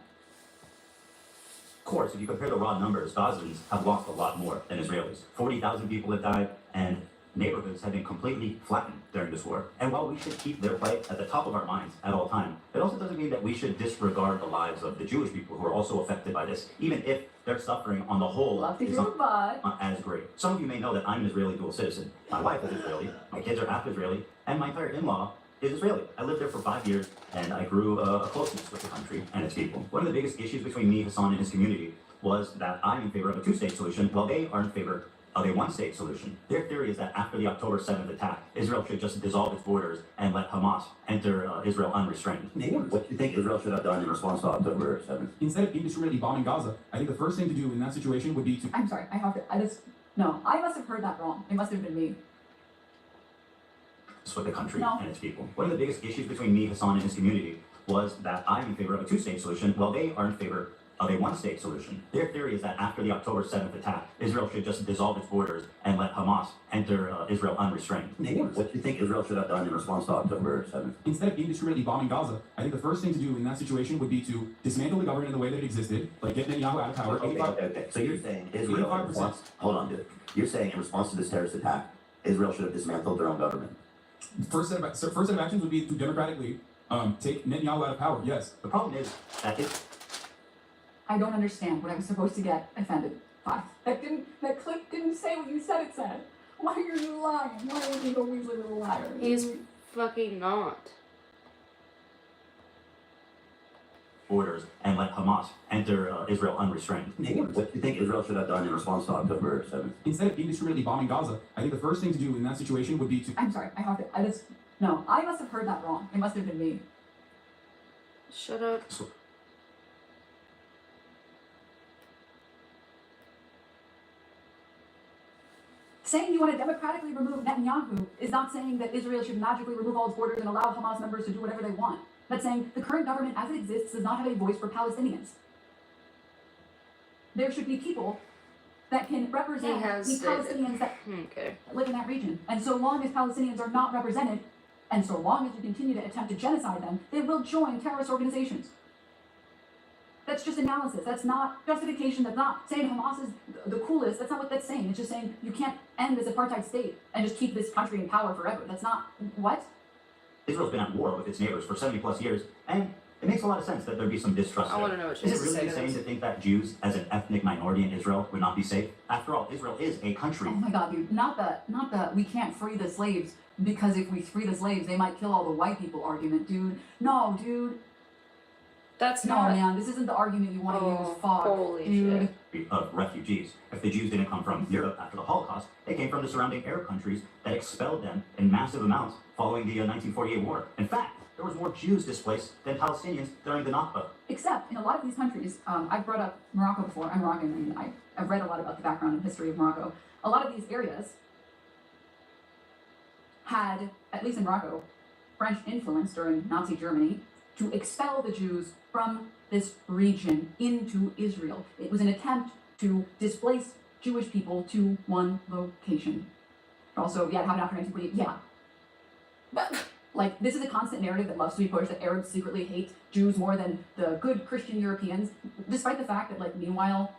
course, if you compare the raw numbers, Gazans have lost a lot more than Israelis. 40,000 people have died, and neighborhoods have been completely flattened during this war. And while we should keep their plight at the top of our minds at all times, it also doesn't mean that we should disregard the lives of the Jewish people who are also affected by this, even if their suffering on the whole is not as great. Some of you may know that I'm an Israeli dual citizen. My wife is Israeli, my kids are half Israeli, and my entire in-law is Israeli. I lived there for 5 years, and I grew a closeness with the country and its people. One of the biggest issues between me, Hasan, and his community was that I'm in favor of a two-state solution, while they are in favor of a one-state solution. Their theory is that after the October 7th attack, Israel should just dissolve its borders and let Hamas enter Israel unrestrained. What do you think Israel should have done in response to October 7th? Instead of indiscriminately bombing Gaza, I think the first thing to do in that situation would be to... I'm sorry, I must have heard that wrong. It must have been me. With the country and its people. One of the biggest issues between me, Hasan, and his community was that I'm in favor of a two-state solution, while they are in favor of a one-state solution. Their theory is that after the October 7th attack, Israel should just dissolve its borders and let Hamas enter Israel unrestrained. What do you think Israel should have done in response to October 7th? Instead of indiscriminately bombing Gaza, I think the first thing to do in that situation would be to dismantle the government in the way that it existed, like get Netanyahu out of power. Okay. So you're saying Israel, hold on, dude. You're saying in response to this terrorist attack, Israel should have dismantled their own government. First set of actions would be to democratically take Netanyahu out of power. Yes. The problem is that I don't understand what I'm supposed to get offended by. That clip didn't say what you said it said. Why are you lying? Why are you always a little liar? He's fucking not. borders and let Hamas enter Israel unrestrained. What do you think Israel should have done in response to October 7th? Instead of indiscriminately bombing Gaza, I think the first thing to do in that situation would be to... I'm sorry, I have to, no, I must have heard that wrong. It must have been me. Shut up. Saying you want to democratically remove Netanyahu is not saying that Israel should magically remove all its borders and allow Hamas members to do whatever they want. That's saying the current government as it exists does not have a voice for Palestinians. There should be people that can represent the Palestinians that live in that region. And so long as Palestinians are not represented, and so long as you continue to attempt to genocide them, they will join terrorist organizations. That's just analysis. That's not justification. That's not saying Hamas is the coolest. That's not what that's saying. It's just saying you can't end this apartheid state and just keep this country in power forever. That's not, what? Israel's been at war with its neighbors for 70 plus years, and it makes a lot of sense that there'd be some distrust there. I want to know what she Is has it to really say. insane to think that Jews, as an ethnic minority in Israel, would not be safe? After all, Israel is a country. Oh my God, dude. Not the we can't free the slaves because if we free the slaves, they might kill all the white people argument, dude. No, dude. That's no, not... man. This isn't the argument you want to use. Fuck, holy dude. shit. Of refugees. If the Jews didn't come from Europe after the Holocaust, they came from the surrounding Arab countries that expelled them in massive amounts following the 1948 war. In fact, there was more Jews displaced than Palestinians during the Nakba. Except in a lot of these countries, I've brought up Morocco before. I'm Moroccan, and I've read a lot about the background and history of Morocco. A lot of these areas had, at least in Morocco, French influence during Nazi Germany to expel the Jews from this region into Israel. It was an attempt to displace Jewish people to one location. Also, yeah, it happened after 1948. Yeah. But, like, this is a constant narrative that loves to be pushed, that Arabs secretly hate Jews more than the good Christian Europeans, despite the fact that, like, meanwhile,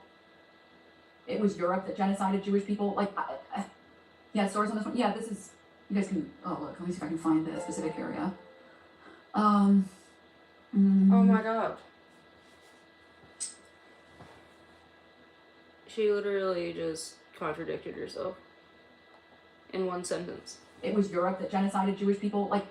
it was Europe that genocided Jewish people. Like, yeah, source on this one. Yeah, this is, you guys can, oh, look, let me see if I can find the specific area. Oh my God. She literally just contradicted herself in one sentence. It was Europe that genocided Jewish people. Like,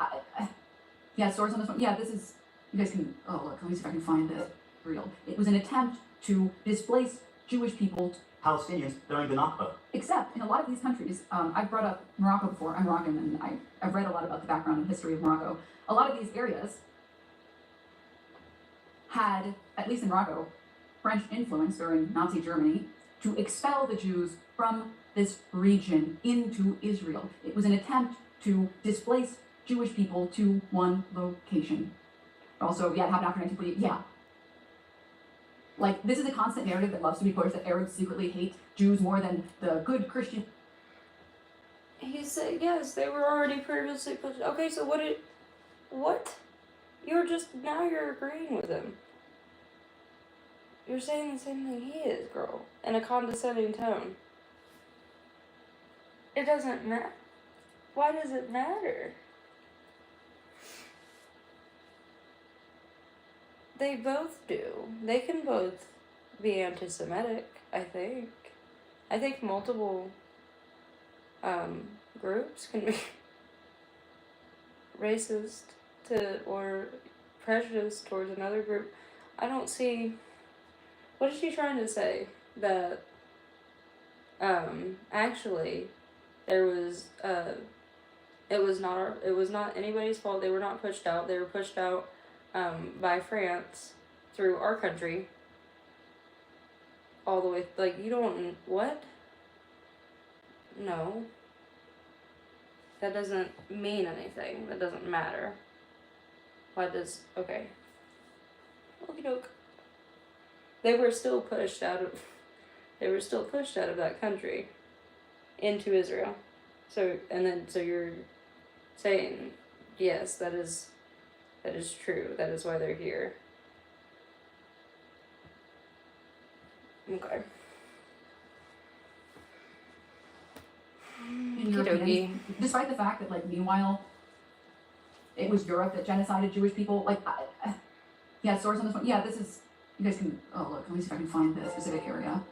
yeah, source on this one. Yeah, this is, you guys can, oh, look, let me see if I can find the real. It was an attempt to displace Jewish people. Palestinians during the Nakba. Except in a lot of these countries, I've brought up Morocco before. I'm Moroccan, and I've read a lot about the background and history of Morocco. A lot of these areas had, at least in Morocco, French influence during Nazi Germany to expel the Jews from this region into Israel. It was an attempt to displace Jewish people to one location. Also, yeah, it happened after 1948. Yeah. Like, this is a constant narrative that loves to be pushed, that Arabs secretly hate Jews more than the good Christian. He said, yes, they were already previously pushed. Okay, so what? You're agreeing with him. You're saying the same thing he is, girl, in a condescending tone. It doesn't matter. Why does it matter? They both do. They can both be anti-Semitic, I think. I think multiple groups can be racist or prejudiced towards another group. I don't see... What is she trying to say? That actually there was it was not anybody's fault. They were not pushed out. They were pushed out by France through our country all the way. Like, you don't, what? No, that doesn't mean anything. That doesn't matter. Why does, okay, okie doke. They were still pushed out of that country into Israel. So you're saying, yes, that is true. That is why they're here. Okay. Europeans, despite the fact that, like, meanwhile, it was Europe that genocided Jewish people. Like, yeah, source on this one. Yeah, this is, you guys can, oh look, let me see if I can find the specific area.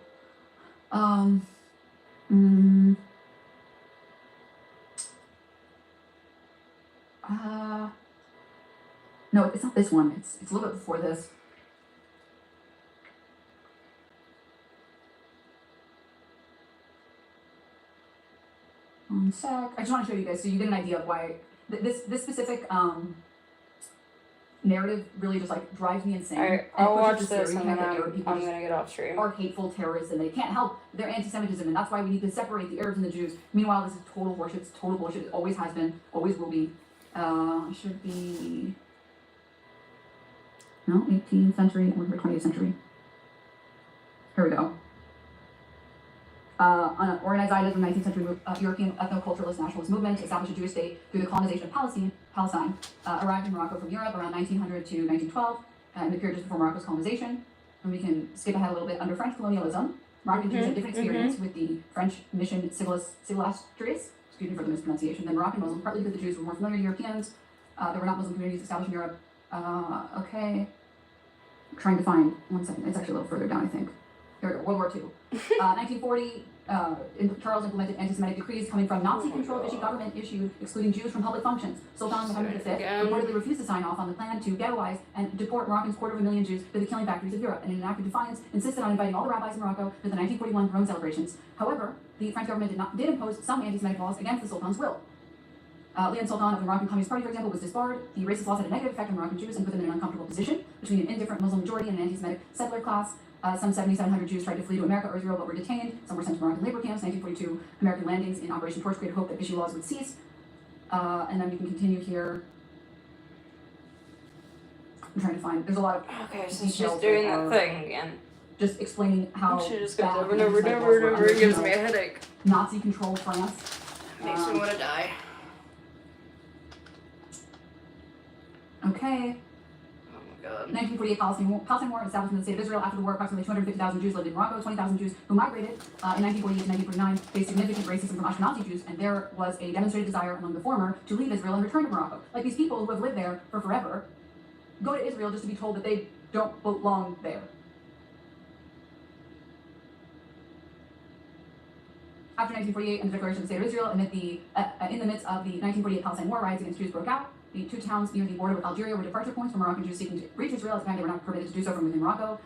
No, it's not this one. It's a little bit before this. One sec. I just want to show you guys so you get an idea of why this specific narrative really just like drives me insane. Alright, And I'll pushes watch the this and stereotype then that Arab people I'm just gonna get off stream. are hateful terrorists and they can't help their anti-Semitism, and that's why we need to separate the Arabs and the Jews. Meanwhile, this is total horseshit. It's total bullshit. It always has been, always will be. Should be no 18th century or 20th century. Here we go. Organized Zionism, 19th century European ethno-culturalist nationalist movement established a Jewish state through the colonization of Palestine, arrived in Morocco from Europe around 1900 to 1912, in the period just before Morocco's colonization. And we can skip ahead a little bit. Under French colonialism, Moroccan Jews had different experience with the French mission civilisateurs, excuse me for the mispronunciation, than Moroccan Muslims, partly because the Jews were more familiar to Europeans. There were not Muslim communities established in Europe. Okay. I'm trying to find, one second, it's actually a little further down, I think. Here we go, World War II. 1940, Charles implemented anti-Semitic decrees coming from Nazi-controlled Vichy government issued excluding Jews from public functions. Sultan Muhammad V reportedly refused to sign off on the plan to ghettoize and deport Moroccans 250,000 Jews to the killing factories of Europe, and in an act of defiance insisted on inviting all the rabbis in Morocco to the 1941 Rome celebrations. However, the French government did impose some anti-Semitic laws against the Sultan's will. Leon Sultan of the Moroccan Communist Party, for example, was disbarred. The racist laws had a negative effect on Moroccan Jews and put them in an uncomfortable position between an indifferent Muslim majority and an anti-Semitic settler class. Some 7,700 Jews tried to flee to America or Israel but were detained. Some were sent to Moroccan labor camps. 1942 American landings in Operation Torch created hope that Vichy laws would cease. And then we can continue here. I'm trying to find, there's a lot of okay, so she's doing that thing again. Just explaining how she just goes over and over and over and over. It gives me a headache. Nazi-controlled France. Makes me want to die. Okay. Oh my god. 1948 Palestine War, establishment of the State of Israel. After the war, approximately 250,000 Jews lived in Morocco. 20,000 Jews who migrated in 1948 to 1949 faced significant racism from Ashkenazi Jews, and there was a demonstrated desire among the former to leave Israel and return to Morocco. Like these people who have lived there for forever, go to Israel just to be told that they don't belong there. After 1948 and the declaration of the State of Israel, in the midst of the 1948 Palestine War, riots against Jews broke out. The two towns near the border with Algeria were departure points for Moroccan Jews seeking to reach Israel. At the time, they were not permitted to do so from within Morocco.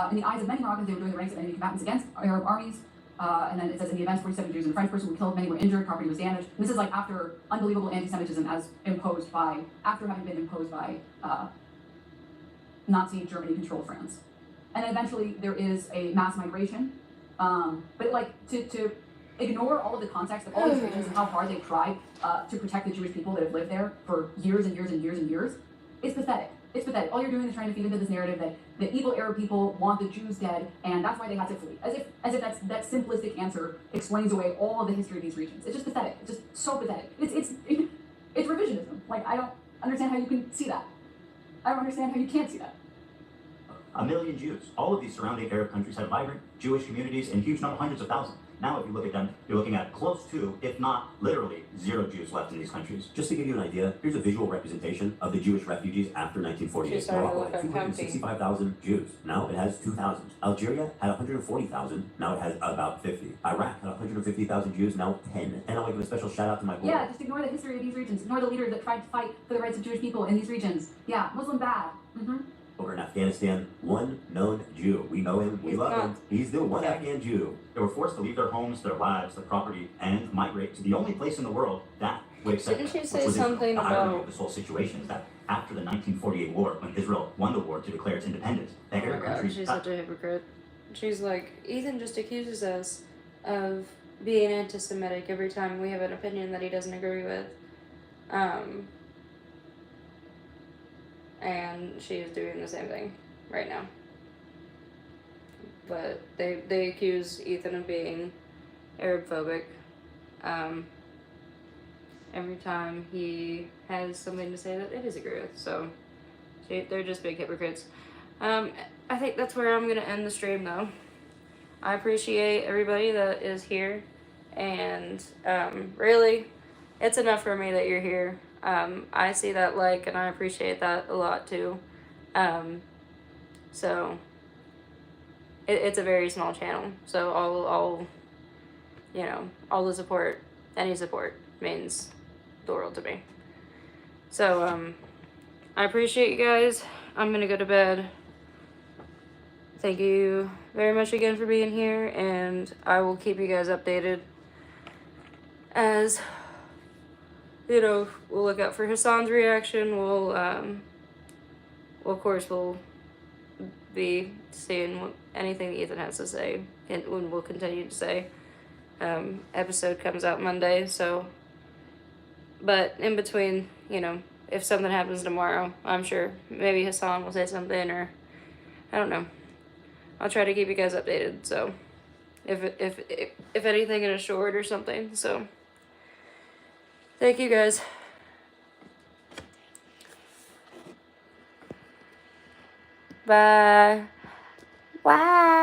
In the eyes of many Moroccans, they were doing the ranks of enemy combatants against Arab armies. And then it says, in the events, 47 Jews and a French person were killed, many were injured, property was damaged. And this is like after unbelievable anti-Semitism after having been imposed by Nazi Germany-controlled France. And then eventually there is a mass migration. But like to ignore all of the context of all these regions and how hard they've tried to protect the Jewish people that have lived there for years and years and years and years, it's pathetic. It's pathetic. All you're doing is trying to feed into this narrative that the evil Arab people want the Jews dead, and that's why they had to flee. As if that simplistic answer explains away all of the history of these regions. It's just pathetic. It's just so pathetic. It's revisionism. Like, I don't understand how you can see that. I don't understand how you can't see that. 1 million Jews. All of these surrounding Arab countries have vibrant Jewish communities in huge number, hundreds of thousands. Now, if you look at them, you're looking at close to, if not literally, 0 Jews left in these countries. Just to give you an idea, here's a visual representation of the Jewish refugees after 1948. Morocco had 265,000 Jews. Now it has 2,000. Algeria had 140,000. Now it has about 50. Iraq had 150,000 Jews. Now 10. And I want to give a special shout out to my boy. Yeah, just ignore the history of these regions. Ignore the leaders that tried to fight for the rights of Jewish people in these regions. Yeah, Muslim bad. Over in Afghanistan, one known Jew. We know him, we love him. He's the one Afghan Jew. They were forced to leave their homes, their lives, their property, and migrate to the only place in the world that would accept them. Didn't you say something The irony about of this whole situation is that after the 1948 war, when Israel won the war to declare its independence, the Arab countries... she's such a hypocrite. She's like, Ethan just accuses us of being anti-Semitic every time we have an opinion that he doesn't agree with. And she is doing the same thing right now. But they accuse Ethan of being Arab-phobic every time he has something to say that they disagree with. So they're just big hypocrites. I think that's where I'm going to end the stream, though. I appreciate everybody that is here. And really, it's enough for me that you're here. I see that like, and I appreciate that a lot too. So it's a very small channel, so all you know, all the support, any support means the world to me. So I appreciate you guys. I'm gonna go to bed. Thank you very much again for being here, and I will keep you guys updated as, you know, we'll look out for Hasan's reaction. We'll of course we'll be seeing what, anything Ethan has to say, and we'll continue to say. Episode comes out Monday, so, but in between, you know, if something happens tomorrow, I'm sure maybe Hasan will say something, or I don't know. I'll try to keep you guys updated. So if anything in a short or something. So thank you guys. Bye. Bye.